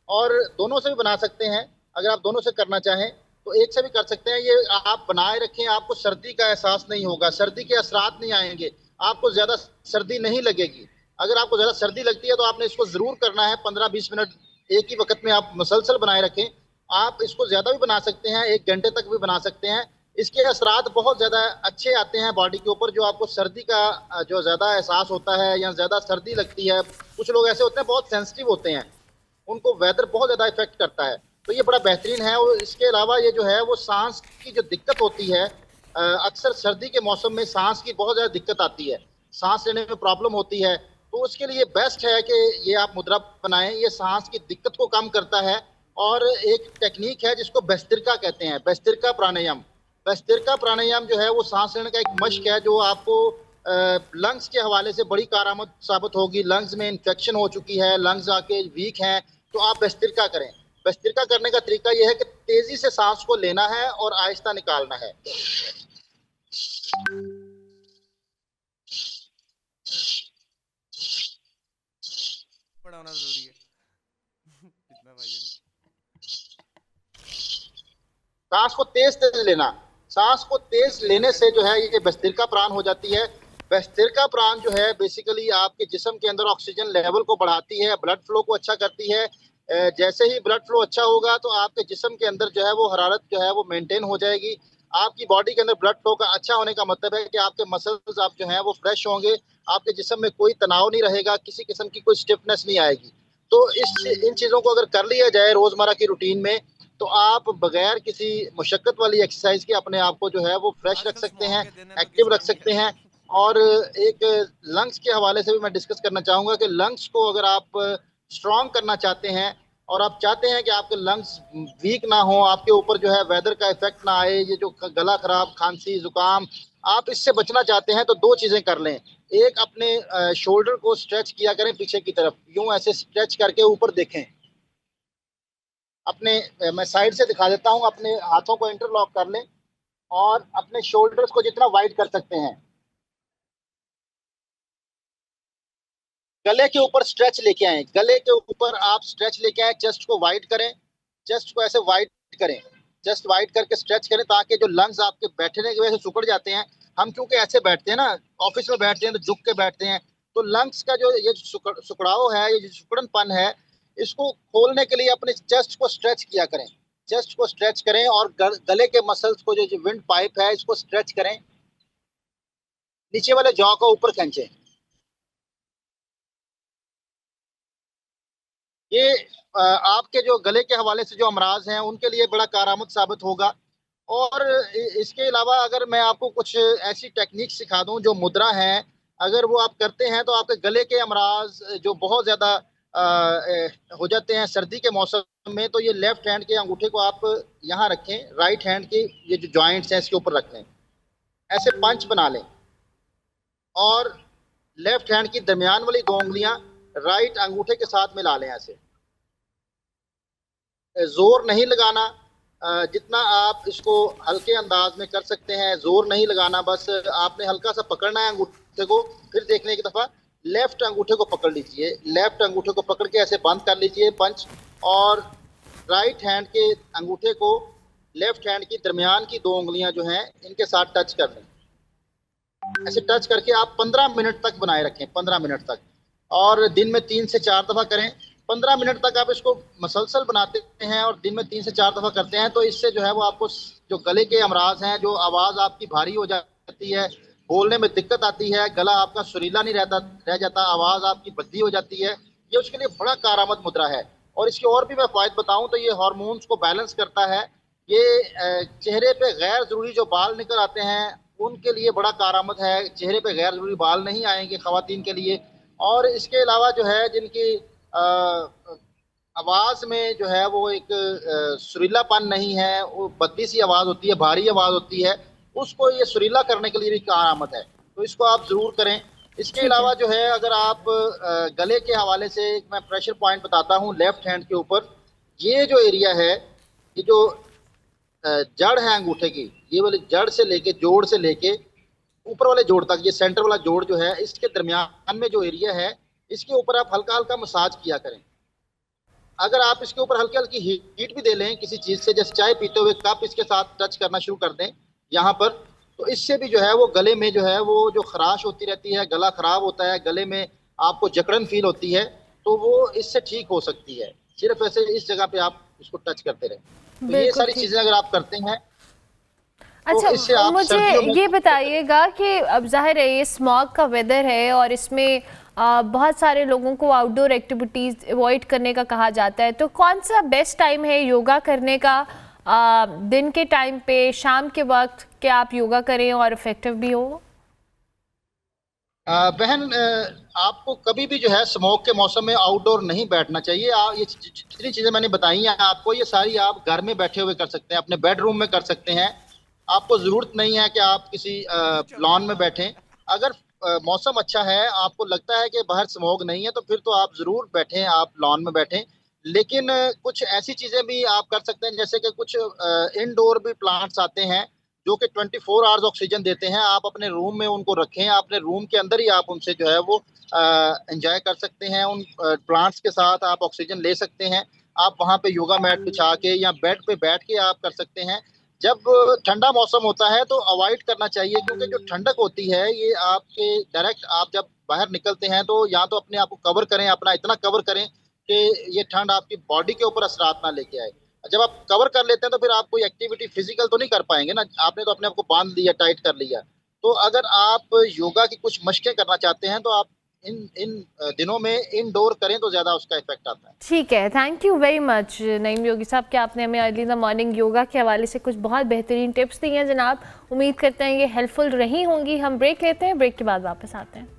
और दोनों से भी बना सकते हैं अगर आप दोनों से करना चाहें। तो तो एक से भी कर सकते हैं। ये आप बनाए रखें, आपको सर्दी का एहसास नहीं होगा, सर्दी के असरात नहीं आएंगे, आपको ज़्यादा सर्दी नहीं लगेगी। अगर आपको ज़्यादा सर्दी लगती है तो आपने इसको ज़रूर करना है 15-20 मिनट एक ही वक्त में आप मुसलसल बनाए रखें। आप इसको ज़्यादा भी बना सकते हैं, 1 घंटे तक भी बना सकते हैं। इसके असरात बहुत ज़्यादा अच्छे आते हैं बॉडी के ऊपर। जो आपको सर्दी का जो ज़्यादा एहसास होता है या ज़्यादा सर्दी लगती है, कुछ लोग ऐसे होते हैं बहुत सेंसिटिव होते हैं, उनको वेदर बहुत ज़्यादा इफेक्ट करता है, तो ये बड़ा बेहतरीन है। और इसके अलावा ये जो है वो सांस की जो दिक्कत होती है, अक्सर सर्दी के मौसम में सांस की बहुत ज़्यादा दिक्कत आती है, सांस लेने में प्रॉब्लम होती है, तो उसके लिए बेस्ट है कि ये आप मुद्रा बनाएं। ये सांस की दिक्कत को कम करता है। और एक टेक्निक है जिसको बेस्तिरका कहते हैं, बेस्तिरका प्राणायाम। बेस्तिरका प्राणायाम जो है वो सांस लेने का एक मश्क है जो आपको लंग्स के हवाले से बड़ी कारआमद साबित होगी। लंग्स में इन्फेक्शन हो चुकी है, लंग्स आके वीक हैं, तो आप बेस्तिरका करें। बेस्तिरका करने का तरीका यह है कि तेजी से सांस को लेना है और आहिस्ता निकालना है। बड़ा होना जरूरी है। इतना भाईजान सांस को तेज तेज लेना, सांस को तेज लेने से जो है ये बेस्तिरका प्राण हो जाती है। बेस्तिरका प्राण जो है बेसिकली आपके जिस्म के अंदर ऑक्सीजन लेवल को बढ़ाती है, ब्लड फ्लो को अच्छा करती है। जैसे ही ब्लड फ्लो अच्छा होगा तो आपके जिस्म के अंदर जो है वो हरारत जो है वो मेंटेन हो जाएगी। आपकी बॉडी के अंदर ब्लड फ्लो का अच्छा होने का मतलब है कि आपके मसल्स आप जो हैं वो फ्रेश होंगे, आपके जिस्म में कोई तनाव नहीं रहेगा, किसी किस्म की कोई स्टिफनेस नहीं आएगी। तो इन चीज़ों को अगर कर लिया जाए रोज़मर्रा की रूटीन में, तो आप बगैर किसी मुशक्क़त वाली एक्सरसाइज के अपने आप को जो है वो फ्रेश रख सकते हैं, एक्टिव रख सकते हैं। और एक लंग्स के हवाले से भी मैं डिस्कस करना चाहूँगा कि लंग्स को अगर आप स्ट्रॉन्ग करना चाहते हैं और आप चाहते हैं कि आपके लंग्स वीक ना हो, आपके ऊपर जो है वेदर का इफेक्ट ना आए, ये जो गला खराब, खांसी, जुकाम, आप इससे बचना चाहते हैं तो 2 चीज़ें कर लें। एक, अपने शोल्डर को स्ट्रेच किया करें पीछे की तरफ, यूं ऐसे स्ट्रेच करके ऊपर देखें। अपने मैं साइड से दिखा देता हूं, अपने हाथों को इंटरलॉक कर लें और अपने शोल्डर्स को जितना वाइड कर सकते हैं गले के ऊपर स्ट्रेच लेके आए, गले के ऊपर आप स्ट्रेच लेके आए, चेस्ट को वाइड करें, चेस्ट को ऐसे वाइड करें, चेस्ट वाइड करके स्ट्रेच करें ताकि जो लंग्स आपके बैठने की वजह से सिकुड़ जाते हैं, हम क्योंकि ऐसे बैठते हैं ना, ऑफिस में बैठते हैं तो झुक के बैठते हैं, तो लंग्स का जो ये सुकड़ाव है, ये जो सिकुड़नपन है, इसको खोलने के लिए अपने चेस्ट को स्ट्रेच किया करें, चेस्ट को स्ट्रेच करें और गले के मसल्स को जो विंड पाइप है इसको स्ट्रेच करें, नीचे वाले जॉ को ऊपर खींचें। ये आपके जो गले के हवाले से जो अमराज हैं उनके लिए बड़ा कारआमद साबित होगा। और इसके अलावा अगर मैं आपको कुछ ऐसी टेक्निक सिखा दूं जो मुद्रा हैं, अगर वो आप करते हैं तो आपके गले के अमराज जो बहुत ज़्यादा हो जाते हैं सर्दी के मौसम में, तो ये लेफ्ट हैंड के अंगूठे को आप यहाँ रखें, राइट हैंड के ये जो जॉइंट्स हैं इसके ऊपर रख लें, ऐसे पंच बना लें और लेफ्ट हैंड की दरमियान वाली 2 उंगलियां राइट अंगूठे के साथ मिला लें। ऐसे जोर नहीं लगाना, जितना आप इसको हल्के अंदाज में कर सकते हैं, जोर नहीं लगाना, बस आपने हल्का सा पकड़ना है अंगूठे को। फिर देखने की दफ़ा लेफ्ट अंगूठे को पकड़ लीजिए, लेफ्ट अंगूठे को पकड़ के ऐसे बंद कर लीजिए पंच, और राइट हैंड के अंगूठे को लेफ्ट हैंड की दरमियान की 2 उंगलियां जो हैं इनके साथ टच कर लें। ऐसे टच करके आप 15 मिनट तक बनाए रखें, 15 मिनट तक, और दिन में 3 से 4 दफ़ा करें। 15 मिनट तक आप इसको मसलसल बनाते हैं और दिन में 3 से 4 दफ़ा करते हैं, तो इससे जो है वो आपको जो गले के अमराज हैं, जो आवाज़ आपकी भारी हो जाती है, बोलने में दिक्कत आती है, गला आपका सुरीला नहीं रह जाता, आवाज़ आपकी बद्दी हो जाती है, ये उसके लिए बड़ा कारआमद मुद्रा है। और इसके और भी मैं फ़ायदे बताऊं तो ये हार्मोन्स को बैलेंस करता है। ये चेहरे पे गैर ज़रूरी जो बाल निकल आते हैं उनके लिए बड़ा कारआमद है, चेहरे पे गैर ज़रूरी बाल नहीं आएंगे ख़वातीन के लिए। और इसके अलावा जो है जिनकी आवाज़ में जो है वो एक सुरीलापन नहीं है, वो बद्दी सी आवाज़ होती है, भारी आवाज़ होती है, उसको ये सुरीला करने के लिए भी कारआमद है, तो इसको आप ज़रूर करें। इसके अलावा जो है अगर आप गले के हवाले से एक मैं प्रेशर पॉइंट बताता हूँ लेफ्ट हैंड के ऊपर, ये जो एरिया है, ये जो जड़ है अंगूठे की, ये वाली जड़ से लेके जोड़ से लेके ऊपर वाले जोड़ तक, ये सेंटर वाला जोड़ जो है इसके दरमियान में जो एरिया है, इसके ऊपर आप हल्का हल्का मसाज किया करें। अगर आप इसके ऊपर हल्की हल्की हीट भी दे लें किसी चीज़ से, जैसे चाय पीते हुए कप इसके साथ टच करना शुरू कर दें यहाँ पर, तो इससे भी जो है वो गले में जो है वो जो खराश होती रहती है, गला खराब होता है, गले में आपको जकड़न फील होती है, तो वो इससे ठीक हो सकती है। सिर्फ ऐसे इस जगह पे आप इसको टच करते रहें, तो ये बिल्कुल सारी ठीक। चीज़ें अगर आप करते हैं तो इससे अच्छा, आप मुझे सर्दियों में ये बताइएगा कि अब जाहिर है ये स्मॉग का वेदर है और इसमें बहुत सारे लोगों को आउटडोर एक्टिविटीज़ अवॉइड करने का कहा जाता है, तो कौन सा बेस्ट टाइम है योगा करने का? दिन के टाइम पे, शाम के वक्त कि आप योगा करें और इफेक्टिव भी हो? बहन, आपको कभी भी जो है स्मोक के मौसम में आउटडोर नहीं बैठना चाहिए। ये जितनी चीज़ें मैंने बताई हैं आपको, ये सारी आप घर में बैठे हुए कर सकते हैं, अपने बेडरूम में कर सकते हैं। आपको ज़रूरत नहीं है कि आप किसी लॉन में बैठें। अगर मौसम अच्छा है, आपको लगता है कि बाहर स्मोक नहीं है, तो फिर तो आप ज़रूर बैठें, आप लॉन में बैठें। लेकिन कुछ ऐसी चीज़ें भी आप कर सकते हैं, जैसे कि कुछ इनडोर भी प्लांट्स आते हैं जो कि 24 आवर्स ऑक्सीजन देते हैं। आप अपने रूम में उनको रखें, अपने रूम के अंदर ही आप उनसे जो है वो एंजॉय कर सकते हैं। उन प्लांट्स के साथ आप ऑक्सीजन ले सकते हैं। आप वहाँ पे योगा मैट बिछा के या बेड पे बैठ के आप कर सकते हैं। जब ठंडा मौसम होता है तो अवॉइड करना चाहिए, क्योंकि जो ठंडक होती है ये आपके डायरेक्ट, आप जब बाहर निकलते हैं तो या तो अपने आप को कवर करें, अपना इतना कवर करें कि ये ठंड आपकी बॉडी के ऊपर असरात ना लेके आए। जब आप कवर कर लेते हैं तो फिर आप कोई एक्टिविटी फिजिकल तो नहीं कर पाएंगे ना, आपने तो अपने आप को बांध लिया, टाइट कर लिया। तो अगर आप योगा की कुछ मशकें करना चाहते हैं तो आप इन इन दिनों में इनडोर करें तो ज़्यादा उसका इफेक्ट आता है। ठीक है, thank you very much Naeem Yogi sahab कि आपने हमें अर्ली द मॉर्निंग योगा के हवाले से कुछ बहुत बेहतरीन टिप्स दी हैं जनाब। उम्मीद करते हैं ये हेल्पफुल रही होंगी। हम ब्रेक लेते हैं, ब्रेक के बाद वापस आते हैं।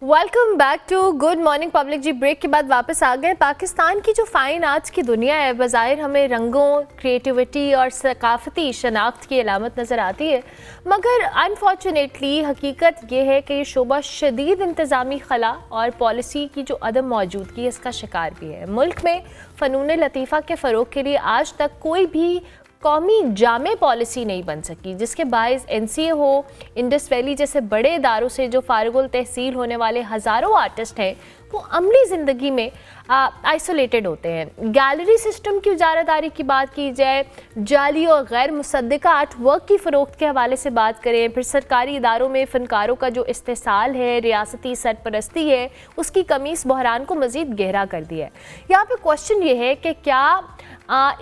Welcome back to good morning public जी। ब्रेक के बाद वापस आ गए। पाकिस्तान की जो फ़ाइन आर्ट्स की दुनिया है बज़ाहिर हमें रंगों, क्रिएटिविटी और सकाफ़ती शनाख्त की अलामत नज़र आती है, मगर अनफॉर्चुनेटली हकीकत ये है कि ये शोबा शदीद इंतज़ामी खला और पॉलिसी की जो अदम मौजूदगी है इसका शिकार भी है। मुल्क में फ़नून लतीफ़ा के फ़रोग़ के लिए आज तक कोई भी कौमी जामे पॉलिसी नहीं बन सकी, जिसके बायस NCA हो, इंडस वैली जैसे बड़े इदारों से जो फारिगुल तहसील होने वाले हज़ारों आर्टिस्ट हैं वो अमली ज़िंदगी में आइसोलेटेड होते हैं। गैलरी सिस्टम की उजारादारी की बात की जाए, जाली और गैर मुसद्दिका आर्ट वर्क की फ़रोख्त के हवाले से बात करें, फिर सरकारी इदारों में फ़नकारों का जो इस्तेसाल है, रियासती सरपरस्ती है, उसकी कमी इस बहरान को मज़ीद गहरा कर दिया है। यहाँ पर क्वेश्चन ये है कि क्या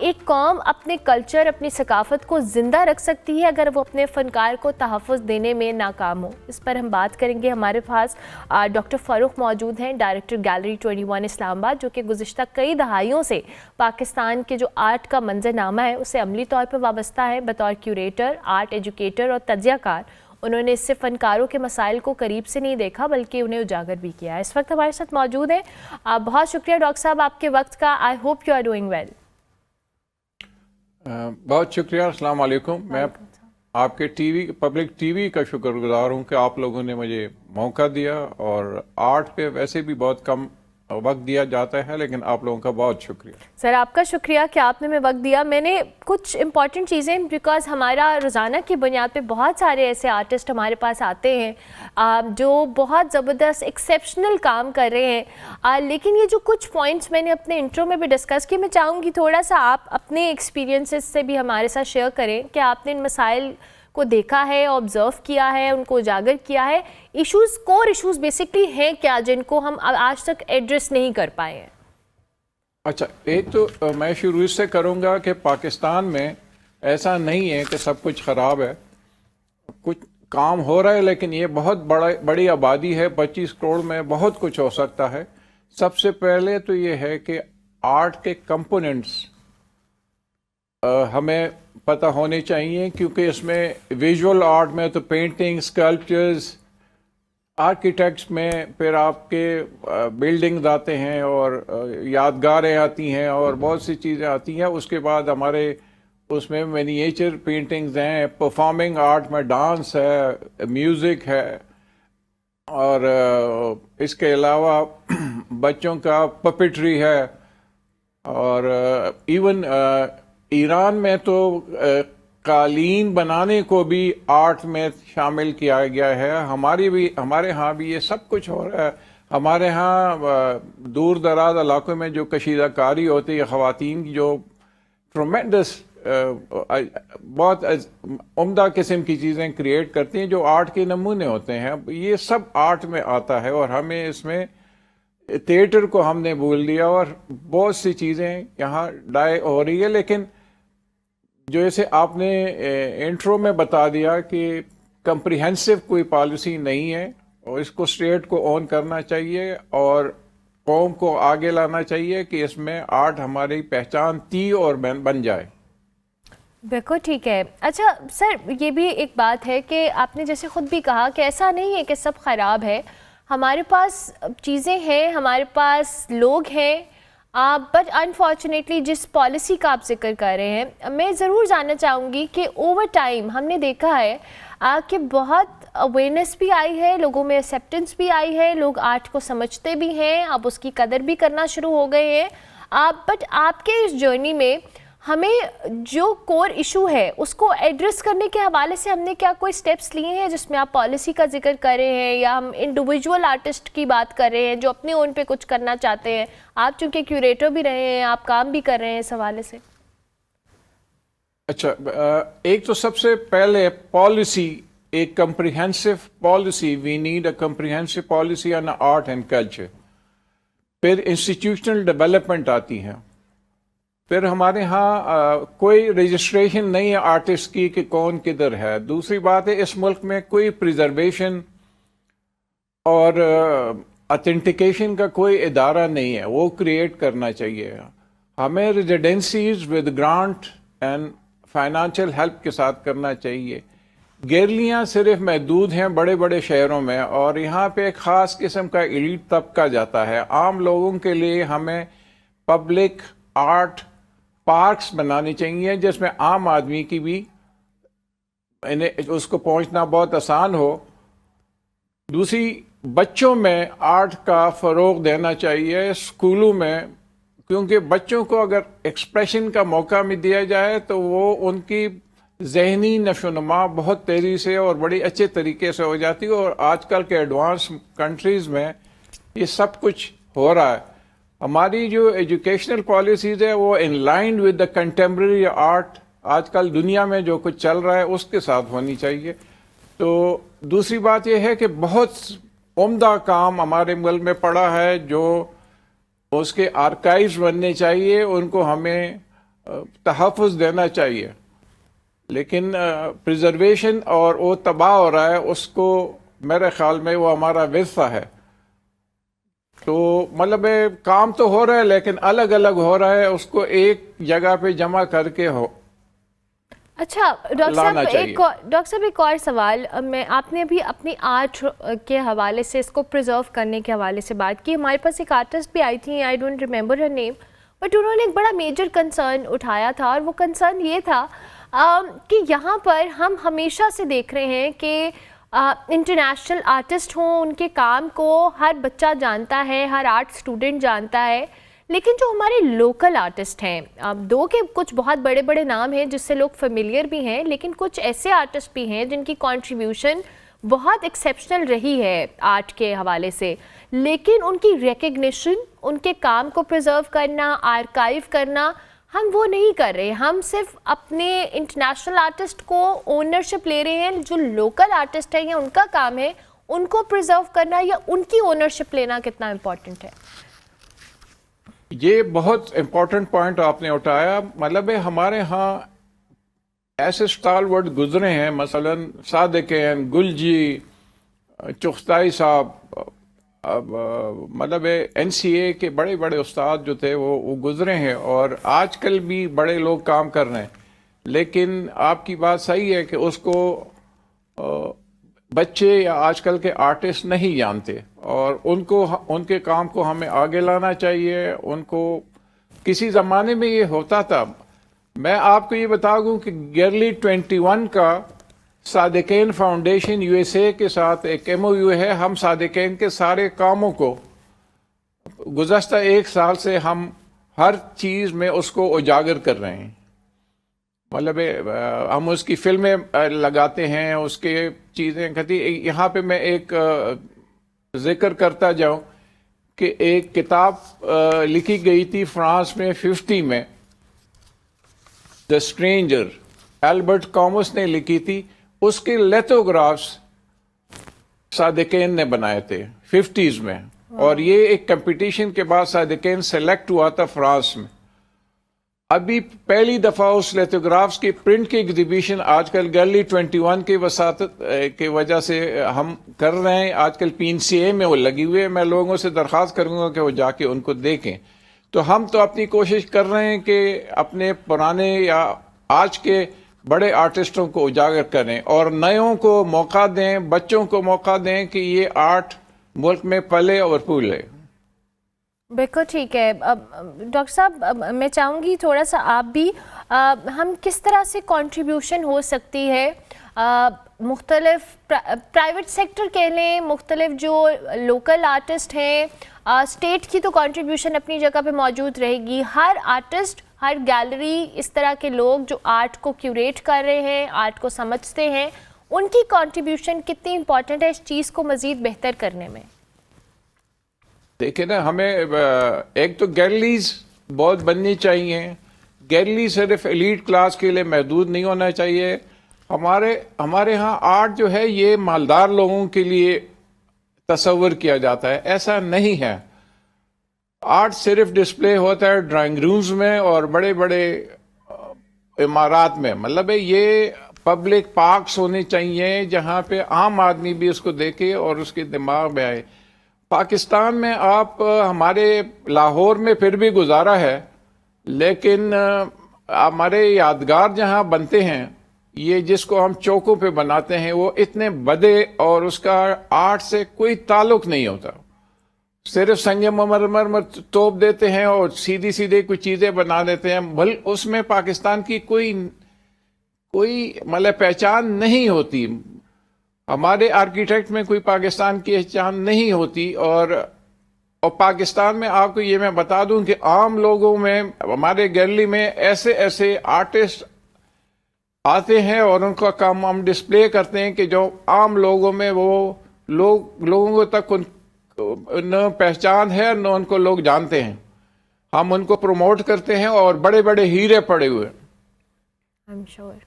एक कौम अपने कल्चर, अपनी सकाफ़त को ज़िंदा रख सकती है अगर वो अपने फ़नकार को तहफ़्फ़ुज़ देने में नाकाम हो? इस पर हम बात करेंगे। हमारे पास डॉक्टर फ़ारूक मौजूद हैं, डायरेक्टर गैलरी 21 इस्लामाबाद, जो कि गुज़िश्ता कई दहाइयों से पाकिस्तान के जो आर्ट का मंजरनामा है उसे अमली तौर पर वाबस्ता है। बतौर क्यूरेटर, आर्ट एजुकेटर और तज्ज़ियाकार उन्होंने इससे फ़नकारों के मसाइल को करीब से नहीं देखा बल्कि उन्हें उजागर भी किया है। इस वक्त हमारे साथ मौजूद हैं। बहुत शुक्रिया डॉक्टर साहब आपके वक्त का। I hope you are doing well. बहुत शुक्रिया, अस्सलाम वालेकुम। मैं आपके पब्लिक टीवी का शुक्रगुजार हूँ कि आप लोगों ने मुझे मौका दिया, और आर्ट पे वैसे भी बहुत कम वक्त दिया जाता है, लेकिन आप लोगों का बहुत शुक्रिया। सर आपका शुक्रिया कि आपने हमें वक्त दिया। मैंने कुछ इंपॉर्टेंट चीज़ें, बिकॉज़ हमारा रोज़ाना की बुनियाद पे बहुत सारे ऐसे आर्टिस्ट हमारे पास आते हैं जो बहुत ज़बरदस्त एक्सेप्शनल काम कर रहे हैं, लेकिन ये जो कुछ पॉइंट्स मैंने अपने इंट्रो में भी डिस्कस किए, मैं चाहूँगी थोड़ा सा आप अपने एक्सपीरियंसेस से भी हमारे साथ शेयर करें कि आपने इन मसाइल को देखा है, ऑब्जर्व किया है, उनको उजागर किया है। इश्यूज़, कोर इश्यूज़ बेसिकली हैं क्या जिनको हम आज तक एड्रेस नहीं कर पाए हैं? अच्छा, एक तो मैं शुरू इससे करूँगा कि पाकिस्तान में ऐसा नहीं है कि सब कुछ ख़राब है, कुछ काम हो रहा है, लेकिन ये बहुत बड़ी आबादी है, 25 करोड़ में बहुत कुछ हो सकता है। सबसे पहले तो ये है कि आर्ट के कंपोनेंट्स हमें पता होने चाहिए, क्योंकि इसमें विजुअल आर्ट में तो पेंटिंग, स्कल्पचर्स, आर्किटेक्ट्स में फिर आपके बिल्डिंग्स आते हैं और यादगारें आती हैं और बहुत सी चीज़ें आती हैं। उसके बाद हमारे उसमें मिनिएचर पेंटिंग्स हैं, परफॉर्मिंग आर्ट में डांस है, म्यूज़िक है, और इसके अलावा बच्चों का पपेट्री है, और इवन ईरान में तो कालीन बनाने को भी आर्ट में शामिल किया गया है। हमारे यहाँ भी ये सब कुछ हो रहा है। हमारे यहाँ दूर दराज इलाकों में जो कशीदाकारी होती है, ख़वातीन की जो ट्रोमेंडस बहुत उम्दा किस्म की चीज़ें क्रिएट करती हैं जो आर्ट के नमूने होते हैं, ये सब आर्ट में आता है। और हमें इसमें थिएटर को हमने भूल दिया और बहुत सी चीज़ें यहाँ डाई हो रही है। लेकिन जो जैसे आपने इंट्रो में बता दिया कि कंप्रिहेंसिव कोई पॉलिसी नहीं है, और इसको स्टेट को ऑन करना चाहिए और कौम को आगे लाना चाहिए कि इसमें आर्ट हमारी पहचान थी और बन जाए। बिल्कुल ठीक है। अच्छा सर, ये भी एक बात है कि आपने जैसे ख़ुद भी कहा कि ऐसा नहीं है कि सब ख़राब है, हमारे पास चीज़ें हैं, हमारे पास लोग हैं, बट अनफॉर्चुनेटली जिस पॉलिसी का आप जिक्र कर रहे हैं, मैं ज़रूर जानना चाहूँगी कि ओवर टाइम हमने देखा है कि बहुत अवेयरनेस भी आई है, लोगों में एक्सेप्टेंस भी आई है, लोग आर्ट को समझते भी हैं, अब उसकी कदर भी करना शुरू हो गए हैं। बट आपके इस जर्नी में हमें जो कोर इशू है उसको एड्रेस करने के हवाले से हमने क्या कोई स्टेप्स लिए हैं, जिसमें आप पॉलिसी का जिक्र कर रहे हैं या हम इंडिविजुअल आर्टिस्ट की बात कर रहे हैं जो अपने ओन पे कुछ करना चाहते हैं? आप चूंकि क्यूरेटर भी रहे हैं, आप काम भी कर रहे हैं इस हवाले से। अच्छा, एक तो सबसे पहले पॉलिसी, एक comprehensive policy, we need a comprehensive policy on art and culture. फिर इंस्टीट्यूशनल डेवलपमेंट आती है। फिर हमारे यहाँ कोई रजिस्ट्रेशन नहीं है आर्टिस्ट की कि कौन किधर है। दूसरी बात है, इस मुल्क में कोई प्रिजर्वेशन और ऑथेंटिकेशन का कोई इदारा नहीं है, वो क्रिएट करना चाहिए। हमें रेजिडेंसीज with grant and financial help के साथ करना चाहिए। गैलरियाँ सिर्फ महदूद हैं बड़े बड़े शहरों में, और यहाँ पे एक ख़ास किस्म का एलीट तबका जाता है। आम लोगों के लिए हमें पब्लिक आर्ट पार्क्स बनाने चाहिए जिसमें आम आदमी की भी उसको पहुंचना बहुत आसान हो। दूसरी, बच्चों में आर्ट का फ़रोग देना चाहिए स्कूलों में, क्योंकि बच्चों को अगर एक्सप्रेशन का मौका में दिया जाए तो वो उनकी जहनी नशोनुमा बहुत तेज़ी से और बड़ी अच्छे तरीके से हो जाती है। और आजकल के एडवांस कंट्रीज़ में ये सब कुछ हो रहा है। हमारी जो एजुकेशनल पॉलिसीज़ है वो in line with the contemporary art, आजकल दुनिया में जो कुछ चल रहा है उसके साथ होनी चाहिए। तो दूसरी बात यह है कि बहुत उम्दा काम हमारे मुल्क में पड़ा है, जो उसके आर्काइव्स बनने चाहिए, उनको हमें तहफ़्फ़ुज़ देना चाहिए। लेकिन प्रिजर्वेशन और वो तबाह हो रहा है, उसको मेरे ख्याल में वो हमारा विरसा है। तो मतलब काम तो हो रहा है लेकिन अलग अलग हो रहा है, उसको एक जगह पे जमा करके हो। अच्छा डॉक्टर साहब एक और सवाल, मैं आपने भी अपनी आर्ट के हवाले से, इसको प्रिजर्व करने के हवाले से बात की। हमारे पास एक आर्टिस्ट भी आई थी, I don't remember her name, but उन्होंने एक बड़ा मेजर कंसर्न उठाया था, और वो कंसर्न ये था कि यहाँ पर हम हमेशा से देख रहे हैं कि इंटरनेशनल आर्टिस्ट हों, उनके काम को हर बच्चा जानता है, हर आर्ट स्टूडेंट जानता है, लेकिन जो हमारे लोकल आर्टिस्ट हैं, दो के कुछ बहुत बड़े बड़े नाम हैं जिससे लोग फेमिलियर भी हैं, लेकिन कुछ ऐसे आर्टिस्ट भी हैं जिनकी कंट्रीब्यूशन बहुत एक्सेप्शनल रही है आर्ट के हवाले से, लेकिन उनकी रिकग्निशन, उनके काम को प्रिजर्व करना, आर्काइव करना, हम वो नहीं कर रहे। हम सिर्फ अपने इंटरनेशनल आर्टिस्ट को ओनरशिप ले रहे हैं, जो लोकल आर्टिस्ट है या उनका काम है उनको प्रिजर्व करना या उनकी ओनरशिप लेना कितना इम्पोर्टेंट है? ये बहुत इम्पोर्टेंट पॉइंट आपने उठाया। मतलब है हमारे यहाँ ऐसे स्टालवर्ड गुजरे हैं, मसलन सादिक हैं, गुल जी, चुगताई साहब, मतलब NCA के बड़े बड़े उस्ताद जो थे वो गुजरे हैं, और आजकल भी बड़े लोग काम कर रहे हैं। लेकिन आपकी बात सही है कि उसको बच्चे या आजकल के आर्टिस्ट नहीं जानते, और उनको उनके काम को हमें आगे लाना चाहिए। उनको किसी ज़माने में ये होता था, मैं आपको ये बता दूं कि गर्ली 21 का सादिकीन फाउंडेशन यूएसए के साथ एक एमओयू है। हम सादिकीन के सारे कामों को गुज़श्ता 1 साल से हम हर चीज़ में उसको उजागर कर रहे हैं। मतलब हम उसकी फिल्में लगाते हैं, उसके चीज़ें करती। यहाँ पे मैं एक जिक्र करता जाऊँ कि एक किताब लिखी गई थी फ्रांस में 50 में, द स्ट्रेंजर, एल्बर्ट कॉमस ने लिखी थी। उसके लिथोग्राफ्स सादिकीन ने बनाए थे 50s में, और ये एक कंपटीशन के बाद सादिकीन सेलेक्ट हुआ था फ्रांस में। अभी पहली दफ़ा उस लिथोग्राफ्स की प्रिंट की एग्जीबिशन आजकल गैलरी 21 की वसातत की वजह से हम कर रहे हैं। आजकल PNCA में वो लगी हुई है। मैं लोगों से दरख्वास्त करूंगा कि वो जाके उनको देखें। तो हम तो अपनी कोशिश कर रहे हैं कि अपने पुराने या आज के बड़े आर्टिस्टों को उजागर करें और नयों को मौका दें, बच्चों को मौका दें कि ये आर्ट मुल्क में पले और फूले। बिल्कुल ठीक है। डॉक्टर साहब, मैं चाहूँगी थोड़ा सा आप भी हम किस तरह से कंट्रीब्यूशन हो सकती है मुख्तलिफ प्राइवेट सेक्टर कह लें, मुख्तलिफ जो लोकल आर्टिस्ट हैं, स्टेट की तो कंट्रीब्यूशन अपनी जगह पे मौजूद रहेगी। हर आर्टिस्ट, हर गैलरी, इस तरह के लोग जो आर्ट को क्यूरेट कर रहे हैं, आर्ट को समझते हैं, उनकी कंट्रीब्यूशन कितनी इम्पॉर्टेंट है इस चीज़ को मज़ीद बेहतर करने में? देखिए ना, हमें एक तो गैलरीज बहुत बननी चाहिए। गैलरी सिर्फ एलीट क्लास के लिए महदूद नहीं होना चाहिए। हमारे यहाँ आर्ट जो है ये मालदार लोगों के लिए तस्वर किया जाता है, ऐसा नहीं है। आर्ट सिर्फ डिस्प्ले होता है ड्राइंग रूम्स में और बड़े बड़े इमारात में। मतलब है ये पब्लिक पार्क्स होने चाहिए जहाँ पे आम आदमी भी उसको देखे और उसके दिमाग में आए। पाकिस्तान में आप हमारे लाहौर में फिर भी गुजारा है, लेकिन हमारे यादगार जहाँ बनते हैं, ये जिसको हम चौकों पे बनाते हैं, वो इतने बदे और उसका आर्ट से कोई ताल्लुक नहीं होता। सिर्फ संगे मरमर तोप देते हैं और सीधी सीधे कुछ चीज़ें बना देते हैं। भल उसमें पाकिस्तान की कोई मतलब पहचान नहीं होती। हमारे आर्किटेक्ट में कोई पाकिस्तान की पहचान नहीं होती। और पाकिस्तान में आपको ये मैं बता दूं कि आम लोगों में, हमारे गैलरी में ऐसे ऐसे आर्टिस्ट आते हैं और उनका काम हम डिस्प्ले करते हैं कि जो आम लोगों में वो लोगों तक न पहचान है न उनको लोग जानते हैं। हम उनको प्रमोट करते हैं और बड़े बड़े हीरे पड़े हुए। I am sure.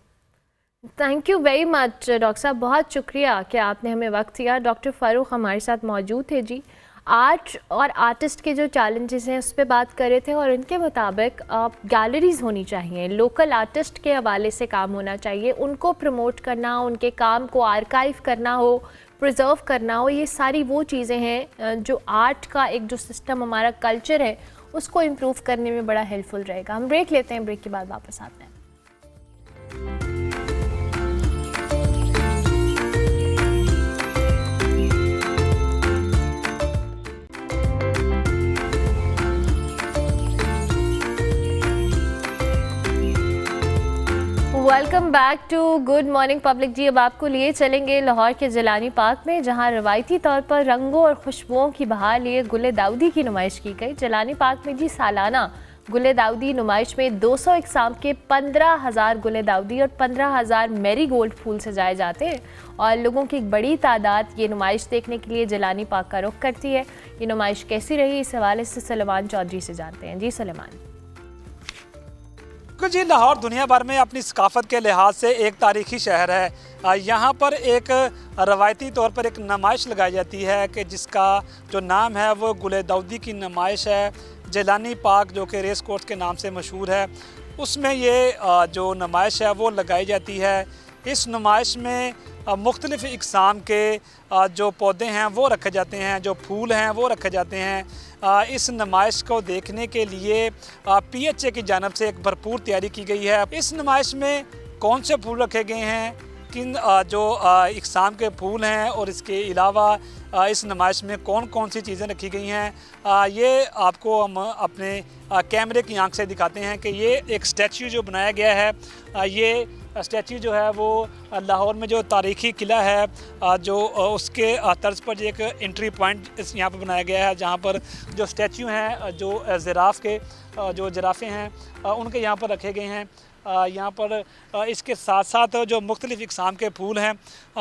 Thank you very much doctor साहब, बहुत शुक्रिया कि आपने हमें वक्त दिया। डॉक्टर फ़ारूक हमारे साथ मौजूद थे जी। आर्ट और आर्टिस्ट के जो चैलेंजेस हैं उस पर बात कर रहे थे और इनके मुताबिक गैलरीज़ होनी चाहिए, लोकल आर्टिस्ट के हवाले से काम होना चाहिए, उनको प्रमोट करना, उनके काम को आर्काइव करना हो, प्रिजर्व करना हो। ये सारी वो चीज़ें हैं जो आर्ट का एक जो सिस्टम हमारा कल्चर है उसको इम्प्रूव करने में बड़ा हेल्पफुल रहेगा। हम ब्रेक लेते हैं, ब्रेक के बाद वापस आते हैं। Welcome back to good morning public जी। अब आपको लिए चलेंगे लाहौर के जिलानी पार्क में, जहां रवायती तौर पर रंगों और खुशबुओं की बहार लिए गुले दाऊदी की नुमाइश की गई। जिलानी पार्क में जी सालाना गुले दाऊदी नुमाइश में 200 इकसाम के 15,000 गुले दाऊदी और 15,000 मैरी गोल्ड फूल सजाए जाते हैं और लोगों की एक बड़ी तादाद ये नुमाइश देखने के लिए जिलानी पार्क का रुख करती है। ये नुमाइश कैसी रही, इस हवाले से सलेमान चौधरी से जानते हैं। जी सलेमान। जी, लाहौर दुनिया भर में अपनी सकाफत के लिहाज से एक तारीखी शहर है। यहाँ पर एक रवायती तौर पर एक नुमाइश लगाई जाती है कि जिसका जो नाम है वो गुले दाऊदी की नुमाइश है। जिलानी पार्क जो कि रेस कोर्स के नाम से मशहूर है, उसमें ये जो नुमाइश है वो लगाई जाती है। इस नुमाइश में मुख्तलिफ़ इक़साम के जो पौधे हैं वो रखे जाते हैं, जो फूल हैं वो रखे जाते हैं। इस नुमाइश को देखने के लिए PHA की जानिब से एक भरपूर तैयारी की गई है। इस नुमाइश में कौन से फूल रखे गए हैं, किन जो इक़साम के फूल हैं और इसके अलावा इस नुमाइश में कौन कौन सी चीज़ें रखी गई हैं, ये आपको हम अपने कैमरे की आंख से दिखाते हैं कि ये एक स्टैचू जो बनाया गया है, ये स्टैचू जो है वो लाहौर में जो तारीखी किला है जो उसके तर्ज पर एक एंट्री पॉइंट इस यहाँ पर बनाया गया है, जहाँ पर जो स्टैचू हैं जो जिराफ के जो जिराफ़े हैं उनके यहाँ पर रखे गए हैं। यहाँ पर इसके साथ साथ जो मुख्तलिफ़ इक़साम के फूल हैं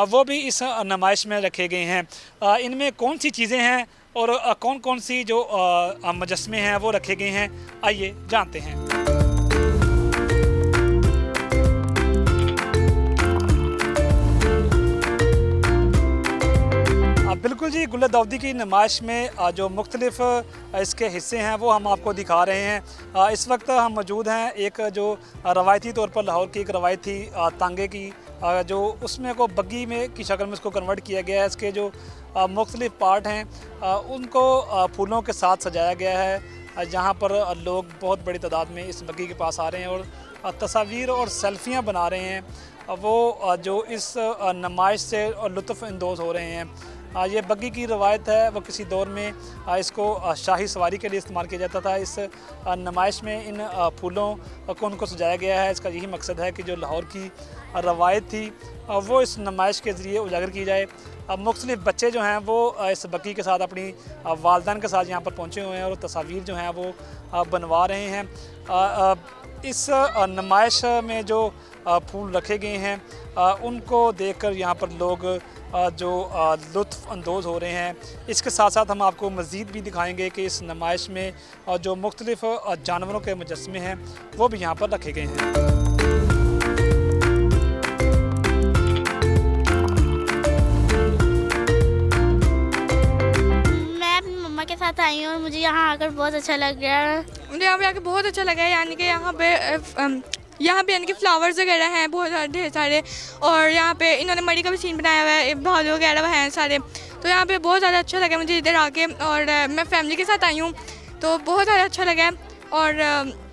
वो भी इस नुमाइश में रखे गए हैं। इनमें कौन सी चीज़ें हैं और कौन कौन सी जो मुजस्मे हैं वो रखे गए हैं, आइए जानते हैं। बिल्कुल जी, गुल दाऊदी की नुमाइश में जो मुख्तलिफ़ इसके हिस्से हैं वो हम आपको दिखा रहे हैं। इस वक्त हम मौजूद हैं एक जो रवायती तौर पर लाहौर की एक रवायत थी तांगे की, जो उसमें को बग्गी में की शक्ल में इसको कन्वर्ट किया गया है। इसके जो मुख्तलिफ़ पार्ट हैं उनको फूलों के साथ सजाया गया है, जहाँ पर लोग बहुत बड़ी तादाद में इस बग्गी के पास आ रहे हैं और तस्वीर और सेल्फियाँ बना रहे हैं। वो जो इस नुमाइश से लुत्फ़ अंदोज़ हो रहे हैं। ये बग्गी की रवायत है, वो किसी दौर में इसको शाही सवारी के लिए इस्तेमाल किया जाता था। इस नुमाइश में इन फूलों को उनको सजाया गया है। इसका यही मकसद है कि जो लाहौर की रवायत थी वो इस नुमाइश के ज़रिए उजागर की जाए। मुख्तलिफ़ बच्चे जो हैं वो इस बग्गी के साथ अपनी वालदैन के साथ यहाँ पर पहुँचे हुए हैं और तस्वीर जो हैं वो बनवा रहे हैं। इस नुमाइश में जो फूल रखे गए हैं उनको देखकर यहाँ पर लोग जो लुत्फ़ अंदोज़ हो रहे हैं। इसके साथ साथ हम आपको मज़ीद भी दिखाएंगे कि इस नुमाइश में जो मुख्तलिफ़ जानवरों के मुजस्मे हैं वो भी यहाँ पर रखे गए हैं। के साथ आई हूँ और मुझे यहाँ आकर बहुत अच्छा लग गया। मुझे यहाँ पे आकर बहुत अच्छा लगा है, यानी कि यहाँ पे यानी कि फ्लावर्स वगैरह हैं बहुत ढेर सारे, और यहाँ पे इन्होंने मड़ी का भी सीन बनाया हुआ है, भालू वगैरह हैं सारे। तो यहाँ पे बहुत ज़्यादा अच्छा लगा मुझे इधर आके, और मैं फैमिली के साथ आई हूँ तो बहुत ज़्यादा अच्छा लगा। और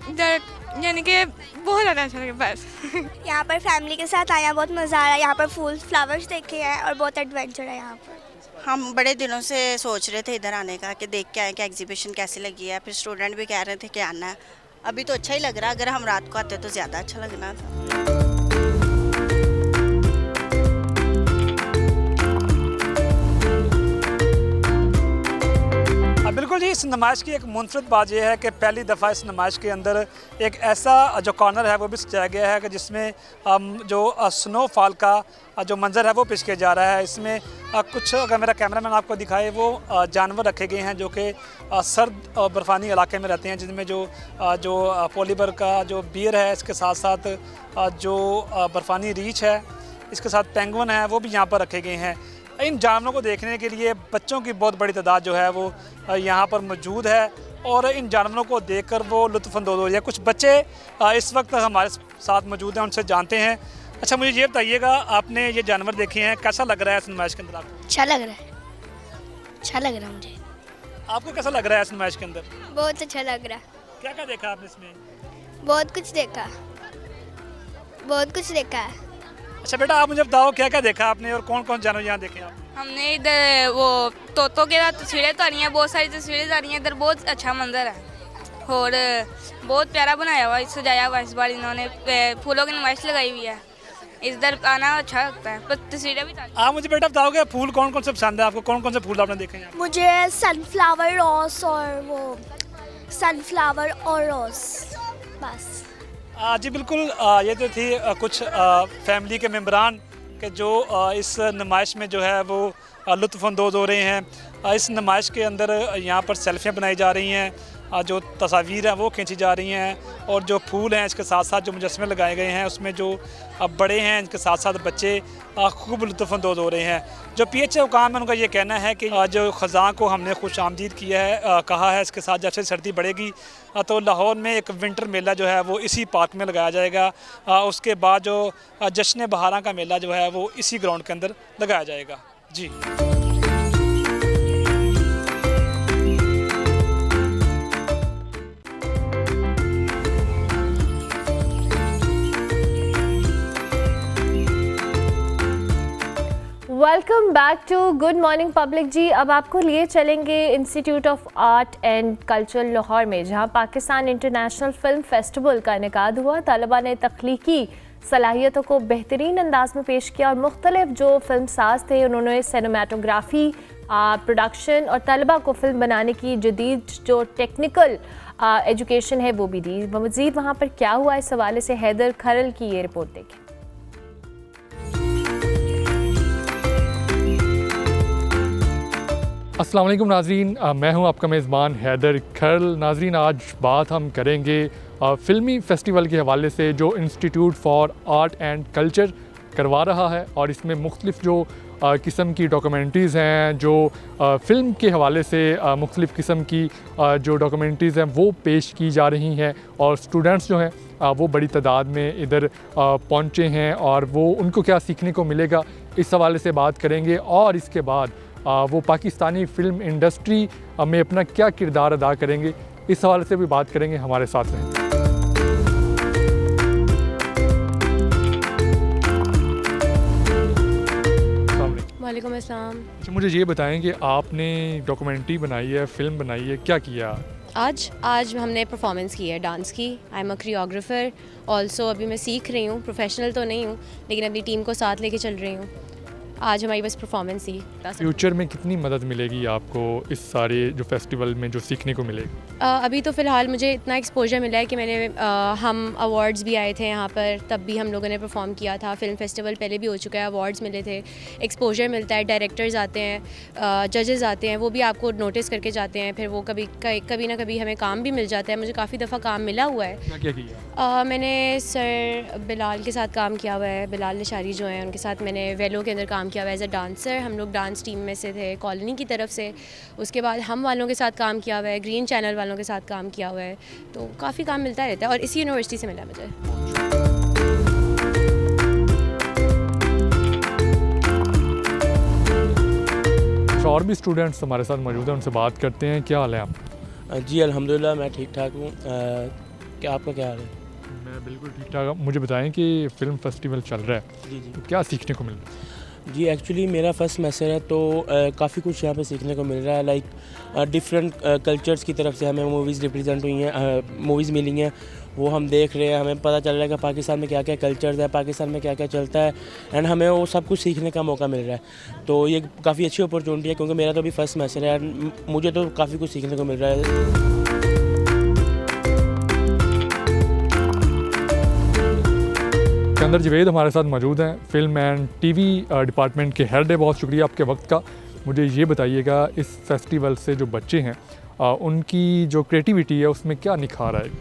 इधर यानी कि बहुत ज़्यादा अच्छा लगा बस। यहाँ पर फैमिली के साथ आया, बहुत मज़ा आया। यहाँ पर फूल फ्लावर्स देखे हैं और बहुत एडवेंचर है यहाँ पर। हम बड़े दिनों से सोच रहे थे इधर आने का कि देख के आए कि एग्जीबिशन कैसी लगी है। फिर स्टूडेंट भी कह रहे थे कि आना है। अभी तो अच्छा ही लग रहा है, अगर हम रात को आते तो ज़्यादा अच्छा लगना था। बिल्कुल जी, इस नुमाइश की एक मुनफरद बात यह है कि पहली दफ़ा इस नुमाइश के अंदर एक ऐसा जो कॉर्नर है वो भी सजाया गया है कि जिसमें जो स्नोफॉल का जो मंज़र है वो पेश किया जा रहा है। इसमें कुछ, अगर मेरा कैमरामैन आपको दिखाए, वो जानवर रखे गए हैं जो कि सर्द और बर्फ़ानी इलाके में रहते हैं, जिनमें जो पोलीबर का जो बियर है, इसके साथ साथ जो बर्फ़ानी रीछ है, इसके साथ पेंगुइन है, वो भी यहाँ पर रखे गए हैं। इन जानवरों को देखने के लिए बच्चों की बहुत बड़ी तादाद जो है वो यहाँ पर मौजूद है और इन जानवरों को देखकर वो लुत्फ़अंदोज़ हो रही है। कुछ बच्चे इस वक्त हमारे साथ मौजूद हैं, उनसे जानते हैं। अच्छा, मुझे ये बताइएगा, आपने ये जानवर देखे हैं, कैसा लग रहा है इस नुमाइश के अंदर आपको? अच्छा लग रहा है, अच्छा लग रहा है मुझे। आपको कैसा लग रहा है इस नुमाइश के अंदर? बहुत अच्छा लग रहा है। क्या क्या देखा आपने इसमें? बहुत कुछ देखा, बहुत कुछ देखा है। अच्छा बेटा, आप मुझे बताओ क्या क्या देखा आपने और कौन कौन जानवर यहाँ देखे आप? हमने इधर वो तोतों के साथ तस्वीरें तो आ रही हैं, बहुत सारी तस्वीरें आ रही हैं। इधर बहुत अच्छा मंजर है और बहुत प्यारा बनाया हुआ, सजाया हुआ। इस बार इन्होंने फूलों की नुमाइश लगाई हुई है, इधर आना अच्छा लगता है। पर तस्वीरें भी आप मुझे बेटा बताओगे फूल कौन कौन से पसंद है आपको? कौन कौन से फूल आपने देखे हैं? मुझे सनफ्लावर रोज और वो सनफ्लावर और रोज, बस। जी बिल्कुल, ये तो थी कुछ फैमिली के मेम्बरान के जो इस नुमाइश में जो है वो लुत्फ़अंदोज़ हो रहे हैं। इस नुमाइश के अंदर यहाँ पर सेल्फियाँ बनाई जा रही हैं, जो तस्वीर हैं वो खींची जा रही हैं, और जो फूल हैं इसके साथ साथ जो मुजस्मे लगाए गए हैं उसमें जो बड़े हैं इनके साथ साथ बच्चे खूब लुत्फ़अंदोज़ हो रहे हैं। जो PHA हुकाम है उनका ये कहना है कि जो ख़ज़ां को हमने खुश आमदीद किया है, कहा है, इसके साथ जब से सर्दी बढ़ेगी तो लाहौर में एक विंटर मेला जो है वो इसी पार्क में लगाया जाएगा। उसके बाद जो जश्न बहारां का मेला जो है वो इसी ग्राउंड के अंदर लगाया जाएगा। जी welcome back to good morning public जी। अब आपको लिए चलेंगे institute of art and culture Lahore में, जहां पाकिस्तान इंटरनेशनल फ़िल्म फेस्टिवल का इनेकाद हुआ। तलबा ने तख्लीकी सलाहियतों को बेहतरीन अंदाज में पेश किया और मुख्तलिफ जो फिल्म साज थे उन्होंने सिनेमाटोग्राफी, प्रोडक्शन और तलबा को फिल्म बनाने की जदीद जो टेक्निकल एजुकेशन है वो भी दी। मज़ीद वहाँ पर क्या हुआ इस हवाले से हैदर खरल की ये रिपोर्ट देखें। अस्सलाम वालेकुम नाज़रीन, मैं हूं आपका मेज़बान हैदर खरल। नाज़रीन, आज बात हम करेंगे फ़िल्मी फ़ेस्टिवल के हवाले से जो institute for art and culture करवा रहा है और इसमें मुख्तलिफ़ जो किस्म की डॉक्यूमेंट्रीज़ हैं, जो फ़िल्म के हवाले से मुख्तलिफ़ किस्म की जो डॉक्यूमेंट्रीज़ हैं वो पेश की जा रही हैं और स्टूडेंट्स जो हैं वो बड़ी तादाद में इधर पहुँचे हैं और वो उनको क्या सीखने को मिलेगा इस हवाले से बात करेंगे और इसके बाद वो पाकिस्तानी फ़िल्म इंडस्ट्री में अपना क्या किरदार अदा करेंगे इस हवाले से भी बात करेंगे। हमारे साथ रहें। वालेकुम अस्सलाम। अच्छा, मुझे ये बताएं कि आपने डॉक्यूमेंट्री बनाई है, फ़िल्म बनाई है, क्या किया आज हमने परफॉर्मेंस की है डांस की। I am a choreographer also. अभी मैं सीख रही हूँ, प्रोफेशनल तो नहीं हूँ लेकिन अपनी टीम को साथ लेके चल रही हूँ। आज हमारी बस परफॉर्मेंस ही। फ्यूचर में कितनी मदद मिलेगी आपको इस सारे जो फेस्टिवल में जो सीखने को मिलेगा? अभी तो फ़िलहाल मुझे इतना एक्सपोजर मिला है कि हम अवार्ड्स भी आए थे यहाँ पर, तब भी हम लोगों ने परफॉर्म किया था। फ़िल्म फेस्टिवल पहले भी हो चुका है, अवार्ड्स मिले थे, एक्सपोजर मिलता है, डायरेक्टर्स आते हैं, जजेस आते हैं, वो भी आपको नोटिस करके जाते हैं। फिर वो कभी ना कभी हमें काम भी मिल जाता है। मुझे काफ़ी दफ़ा काम मिला हुआ है। क्या किया? मैंने सर बिलाल के साथ काम किया हुआ है, बिलाल निशारी जो हैं उनके साथ मैंने वेलो के अंदर काम किया हुआ है एज अ डांसर। हम लोग डांस टीम में से थे कॉलोनी की तरफ से। उसके बाद हम वालों के साथ काम किया हुआ है, ग्रीन चैनल वालों के साथ काम किया हुआ है। तो काफ़ी काम मिलता रहता है और इसी यूनिवर्सिटी से मिला मुझे। और भी स्टूडेंट्स हमारे साथ मौजूद हैं, उनसे बात करते हैं। क्या हाल है आप? जी अल्हम्दुलिल्लाह, मैं ठीक ठाक हूँ। क्या आपका क्या हाल है? मैं बिल्कुल ठीक ठाक। मुझे बताएं कि फ़िल्म फेस्टिवल चल रहा है, जी जी, तो क्या सीखने को मिल रहा है? जी एक्चुअली मेरा फर्स्ट सेमेस्टर है तो काफ़ी कुछ यहाँ पे सीखने को मिल रहा है। लाइक डिफरेंट कल्चर्स की तरफ से हमें मूवीज़ रिप्रेजेंट हुई हैं, मूवीज़ मिली हैं, वो हम देख रहे हैं। हमें पता चल रहा है कि पाकिस्तान में क्या क्या कल्चर्स है, पाकिस्तान में क्या क्या चलता है, एंड हमें वो सब कुछ सीखने का मौका मिल रहा है। तो ये काफ़ी अच्छी अपॉर्चुनिटी है क्योंकि मेरा तो अभी फर्स्ट सेमेस्टर है एंड मुझे तो काफ़ी कुछ सीखने को मिल रहा है। सिकंदर जवेद हमारे साथ मौजूद हैं, फिल्म एंड टीवी डिपार्टमेंट के हेड है। बहुत शुक्रिया आपके वक्त का। मुझे ये बताइएगा इस फेस्टिवल से जो बच्चे हैं उनकी जो क्रिएटिविटी है उसमें क्या निखार आएगी?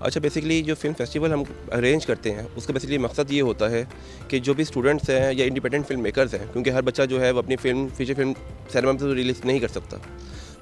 अच्छा, बेसिकली जो फिल्म फेस्टिवल हम अरेंज करते हैं उसका बेसिकली मकसद ये होता है कि जो भी स्टूडेंट्स हैं या इंडिपेंडेंट फिल्म मेकर्स हैं, क्योंकि हर बच्चा जो है वो अपनी फीचर फिल्म सिनेमा में तो रिलीज़ नहीं कर सकता,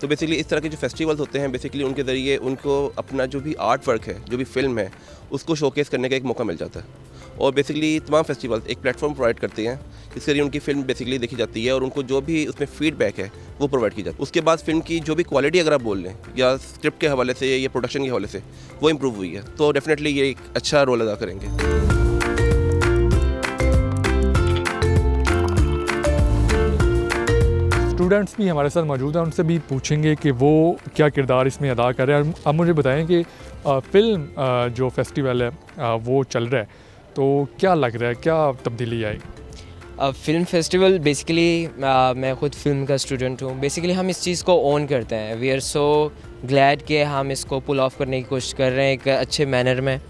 तो बेसिकली इस तरह के जो फेस्टिवल्स होते हैं बेसिकली उनके ज़रिए उनको अपना जो भी आर्ट वर्क है, जो भी फिल्म है, उसको शोकेस करने का एक मौका मिल जाता है। और बेसिकली तमाम फेस्टिवल्स एक प्लेटफॉर्म प्रोवाइड करते हैं जिसके लिए उनकी फ़िल्म बेसिकली देखी जाती है और उनको जो भी उसमें फीडबैक है वो प्रोवाइड की जाती है। उसके बाद फिल्म की जो भी क्वालिटी अगर आप बोल लें या स्क्रिप्ट के हवाले से या प्रोडक्शन के हवाले से वो इम्प्रूव हुई है तो डेफिनेटली ये एक अच्छा रोल अदा करेंगे। स्टूडेंट्स भी हमारे साथ मौजूद हैं, उनसे भी पूछेंगे कि वो क्या किरदार इसमें अदा कर रहे हैं। अब मुझे बताएं कि फ़िल्म जो फेस्टिवल है वो चल रहा है, तो क्या लग रहा है, क्या तब्दीली आएगी? फ़िल्म फेस्टिवल बेसिकली मैं ख़ुद फिल्म का स्टूडेंट हूँ। बेसिकली हम इस चीज़ को ओन करते हैं। वी आर सो ग्लैड कि हम इसको पुल ऑफ करने की कोशिश कर रहे हैं एक अच्छे मैनर में।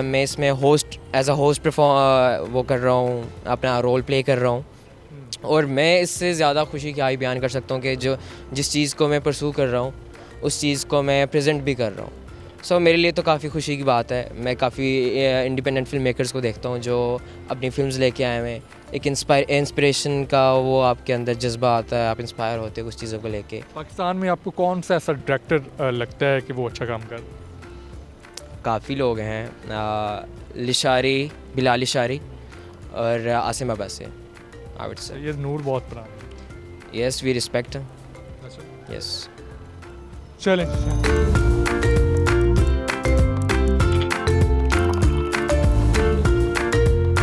मैं इसमें होस्ट एज अ होस्ट वो कर रहा हूँ, अपना रोल प्ले कर रहा हूँ और मैं इससे ज़्यादा खुशी क्या ही बयान कर सकता हूँ कि जिस चीज़ को मैं परसू कर रहा हूँ उस चीज़ को मैं प्रेजेंट भी कर रहा हूँ। सो मेरे लिए तो काफ़ी खुशी की बात है। मैं काफ़ी इंडिपेंडेंट फिल्म मेकर्स को देखता हूँ जो अपनी फिल्म्स लेके आए हैं। एक इंस्पिरेशन का वो आपके अंदर जज्बा आता है, आप इंस्पायर होते हैं कुछ चीज़ों को लेके। पाकिस्तान में आपको कौन सा ऐसा डायरेक्टर लगता है कि वो अच्छा काम कर? काफ़ी लोग हैं, लिशारी, बिलाल लिशारी और Asim Abbasi. I would say. ये नूर बहुत पुराना है। Yes, we respect him. Yes. चलें।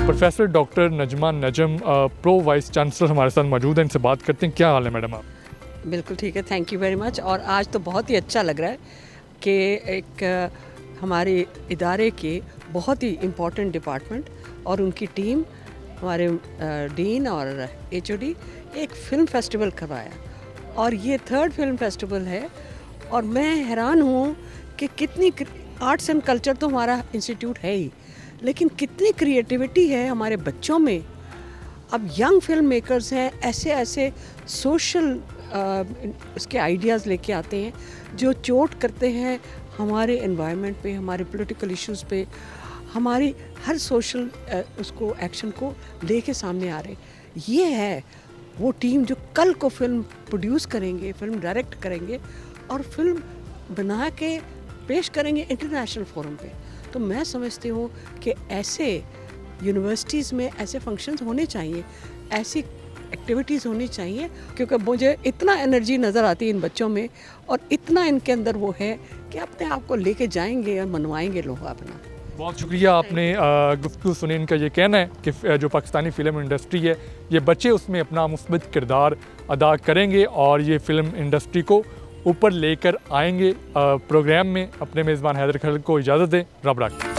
प्रोफेसर डॉक्टर नजमा नजम प्रो वाइस चांसलर हमारे साथ मौजूद हैं, इनसे बात करते हैं। क्या हाल है मैडम आप? बिल्कुल ठीक है, थैंक यू वेरी मच। और आज तो बहुत ही अच्छा लग रहा है कि एक हमारे इदारे के बहुत ही इम्पोर्टेंट डिपार्टमेंट और उनकी टीम, हमारे डीन और HOD एक फ़िल्म फेस्टिवल करवाया और ये 3rd फिल्म फेस्टिवल है। और मैं हैरान हूँ कि कितनी आर्ट्स एंड कल्चर तो हमारा इंस्टीट्यूट है ही, लेकिन कितनी क्रिएटिविटी है हमारे बच्चों में। अब यंग फिल्म मेकर्स हैं, ऐसे ऐसे सोशल उसके आइडियाज़ लेके आते हैं जो चोट करते हैं हमारे एनवायरनमेंट पे, हमारे पॉलिटिकल इश्यूज़ पे, हमारी हर सोशल उसको एक्शन को लेके सामने आ रहे। ये है वो टीम जो कल को फिल्म प्रोड्यूस करेंगे, फिल्म डायरेक्ट करेंगे और फिल्म बना के पेश करेंगे इंटरनेशनल फोरम पे। तो मैं समझती हूँ कि ऐसे यूनिवर्सिटीज़ में ऐसे फंक्शंस होने चाहिए, ऐसी एक्टिविटीज़ होनी चाहिए, क्योंकि मुझे इतना एनर्जी नज़र आती है इन बच्चों में और इतना इनके अंदर वो है कि अपने आप को लेके जाएंगे और मनवाएंगे लोग अपना। बहुत शुक्रिया, आपने गुफ्तगू सुने। इनका ये कहना है कि जो पाकिस्तानी फ़िल्म इंडस्ट्री है, ये बच्चे उसमें अपना मुस्बत किरदार अदा करेंगे और ये फ़िल्म इंडस्ट्री को ऊपर लेकर आएंगे। प्रोग्राम में अपने मेज़बान हैदर खरल को इजाज़त दें। रब राखी।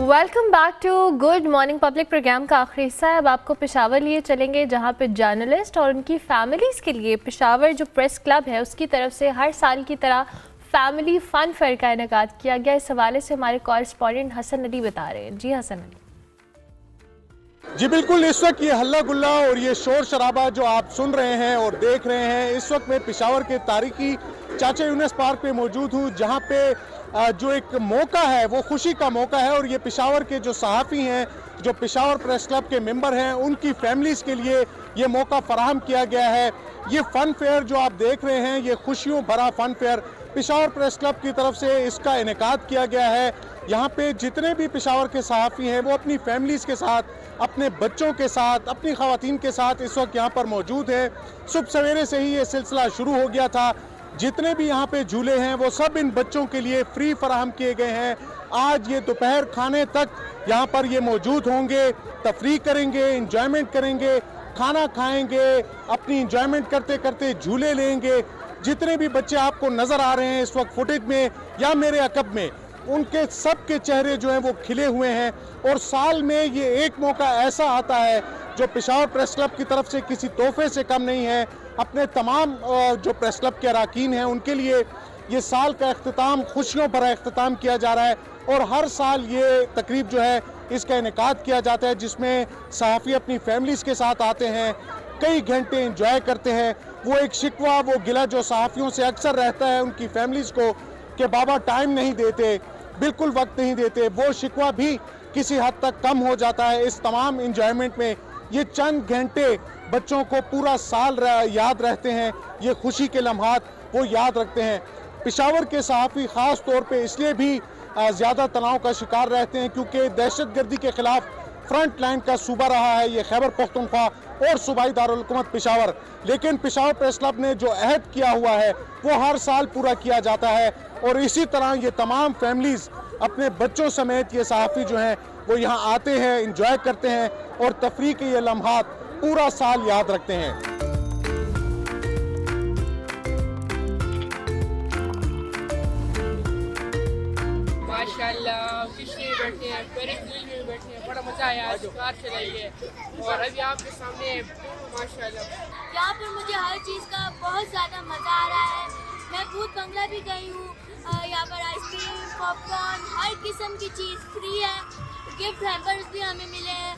Welcome back to good morning public. Program का आखिरी हिस्सा है। अब आपको पेशावर लिए चलेंगे, जहां पे जर्नलिस्ट और उनकी फैमिलीज़ के लिए पेशावर जो प्रेस क्लब है उसकी तरफ से हर साल की तरह फैमिली फ़न फेयर का इनेकाद किया गया। इस हवाले से हमारे कॉरेस्पॉन्डेंट हसन अली बता रहे हैं। जी हसन अली। जी बिल्कुल, इस वक्त ये हल्ला गुल्ला और ये शोर शराबा जो आप सुन रहे हैं और देख रहे हैं, इस वक्त मैं पेशावर के तारीखी चाचा यूनुस पार्क पे मौजूद हूँ, जहाँ पे जो एक मौका है वो खुशी का मौका है और ये पेशावर के जो सहाफ़ी हैं, जो पेशावर प्रेस क्लब के मेंबर हैं, उनकी फैमिलीज़ के लिए ये मौका फराहम किया गया है। ये फ़न फेयर जो आप देख रहे हैं, ये खुशियों भरा फ़न फेयर पेशावर प्रेस क्लब की तरफ से इसका इनेकाद किया गया है। यहाँ पे जितने भी पेशावर के सहाफ़ी हैं वो अपनी फैमिलीज़ के साथ, अपने बच्चों के साथ, अपनी ख़वातीन के साथ इस वक्त यहाँ पर मौजूद है। सुबह सवेरे से ही ये सिलसिला शुरू हो गया था। जितने भी यहाँ पे झूले हैं वो सब इन बच्चों के लिए फ्री फराहम किए गए हैं। आज ये दोपहर खाने तक यहाँ पर ये मौजूद होंगे, तफरीह करेंगे, इंजॉयमेंट करेंगे, खाना खाएंगे, अपनी इंजॉयमेंट करते करते झूले लेंगे। जितने भी बच्चे आपको नज़र आ रहे हैं इस वक्त फुटेज में या मेरे अकब में, उनके सब के चेहरे जो हैं वो खिले हुए हैं। और साल में ये एक मौका ऐसा आता है जो पेशावर प्रेस क्लब की तरफ से किसी तोहफे से कम नहीं है। अपने तमाम जो प्रेस क्लब के अरकान हैं उनके लिए ये साल का अख्तिताम खुशियों भरा अख्तिताम किया जा रहा है और हर साल ये तकरीब जो है इसका इनेकाद किया जाता है, जिसमें सहाफ़ी अपनी फैमिलीज़ के साथ आते हैं, कई घंटे इंजॉय करते हैं। वो एक शिकवा, वो गिला जो सहाफ़ियों से अक्सर रहता है उनकी फैमिलीज़ को कि बाबा टाइम नहीं देते, बिल्कुल वक्त नहीं देते, वो शिकवा भी किसी हद तक कम हो जाता है इस तमाम इंजॉयमेंट में। ये चंद घंटे बच्चों को पूरा साल याद रहते हैं, ये खुशी के लम्हात वो याद रखते हैं। पेशावर के सहाफ़ी ख़ास तौर पे इसलिए भी ज़्यादा तनाव का शिकार रहते हैं क्योंकि दहशतगर्दी के ख़िलाफ़ फ्रंट लाइन का सूबा रहा है ये खैबर पख्तूनख्वा और सूबाई दारुल हुकूमत पेशावर। लेकिन पेशावर प्रेस क्लब ने जो अहद किया हुआ है वो हर साल पूरा किया जाता है और इसी तरह ये तमाम फैमिलीज़ अपने बच्चों समेत ये सहाफ़ी जो हैं वो यहाँ आते हैं, इंजॉय करते हैं और तफरीह के ये लम्हात पूरा साल याद रखते हैं। माशाल्लाह, फिश में बैठे हैं, पेरिस में बैठे हैं, बड़ा मजा आया। आज कार चलाई है और अभी आपके सामने माशाल्लाह यहाँ पर मुझे हर चीज़ का बहुत ज़्यादा मज़ा आ रहा है। मैं भूत बंगला भी गई हूँ, यहाँ पर आइसक्रीम, पॉपकॉर्न, हर किस्म की चीज़ फ्री है। गिफ्ट हैम्पर्स भी हमें मिले हैं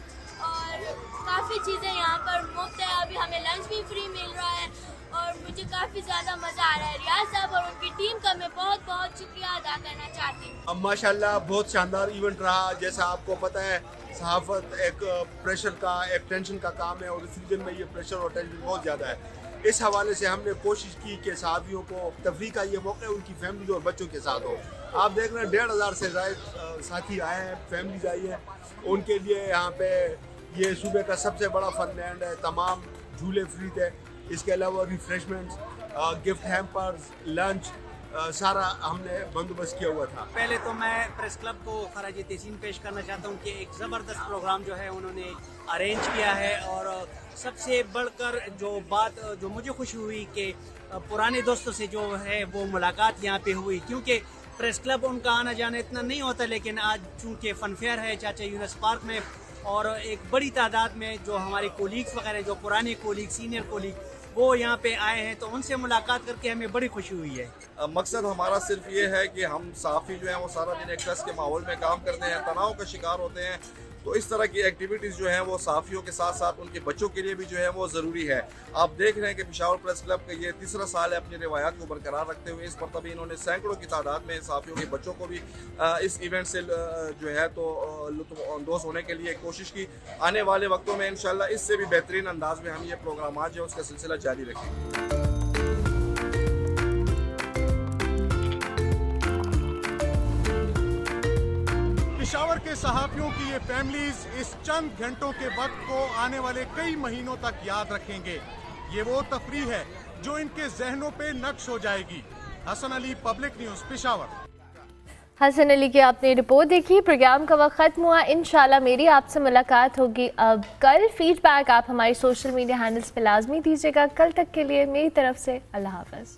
और काफ़ी चीज़ें यहाँ पर मुफ्त है। अभी हमें लंच भी फ्री मिल रहा है और मुझे काफ़ी ज़्यादा मज़ा आ रहा है। रियाज साहब और उनकी टीम का मैं बहुत बहुत शुक्रिया अदा करना चाहती हूँ। अब माशाल्लाह बहुत शानदार इवेंट रहा। जैसा आपको पता है सहाफ़त एक प्रेशर का, एक टेंशन का काम है और इस रीजन में ये प्रेशर और टेंशन बहुत ज़्यादा है। इस हवाले से हमने कोशिश की कि सहाफ़ियों को तफरीह का ये मौका उनकी फैमिली और बच्चों के साथ हो। आप देख रहे हैं 1500 से ज़्यादा साथी आए हैं, फैमिलीज आई हैं। उनके लिए यहाँ पे ये सूबे का सबसे बड़ा फन लैंड है। तमाम झूले फ्री थे, इसके अलावा रिफ्रेशमेंट्स, गिफ्ट हैम्पर्स, लंच, सारा हमने बंदोबस्त किया हुआ था। पहले तो मैं प्रेस क्लब को खराज तहसीन पेश करना चाहता हूँ कि एक ज़बरदस्त प्रोग्राम जो है उन्होंने अरेंज किया है। और सबसे बढ़कर जो बात जो मुझे खुशी हुई कि पुराने दोस्तों से जो है वो मुलाकात यहाँ पे हुई, क्योंकि प्रेस क्लब उनका आना जाना इतना नहीं होता, लेकिन आज चूँकि फनफेयर है चाचा यूनुस पार्क में और एक बड़ी तादाद में जो हमारे कोलीग्स वगैरह जो पुराने कोलीग सीनियर कोलीग वो यहाँ पे आए हैं, तो उनसे मुलाकात करके हमें बड़ी खुशी हुई है। मकसद हमारा सिर्फ ये है कि हम सहाफ़ी जो हैं वो सारा दिन एक ट्रस्ट के माहौल में काम करते हैं, तनाव का शिकार होते हैं, तो इस तरह की एक्टिविटीज़ जो हैं वो सहाफ़ियों के साथ साथ उनके बच्चों के लिए भी जो है वो ज़रूरी है। आप देख रहे हैं कि पेशावर प्रेस क्लब का ये तीसरा साल है अपनी रिवायात को बरकरार रखते हुए। इस मरतबा इन्होंने सैकड़ों की तादाद में सहाफ़ियों के बच्चों को भी इस इवेंट से जो है तो लुत्फ़अंदोज़ होने के लिए कोशिश की। आने वाले वक्तों में इंशाल्लाह इससे भी बेहतरीन अंदाज में हम ये प्रोग्राम जो है उसका सिलसिला जारी रखेंगे। पेशावर के सहाफ़ियों की ये फैमिलीज इस चंद घंटों के वक्त को आने वाले कई महीनों तक याद रखेंगे। ये वो तफरीह है जो इनके जहनों पे नक्श हो जाएगी। Hasan Ali, public news, Peshawar. हसन अली की आपने रिपोर्ट देखी। प्रोग्राम का वक्त ख़त्म हुआ। इंशाल्लाह मेरी आपसे मुलाकात होगी अब कल। फीडबैक आप हमारे सोशल मीडिया हैंडल्स पे लाजमी दीजिएगा। कल तक के लिए मेरी तरफ से अल्लाह हाफ़िज़।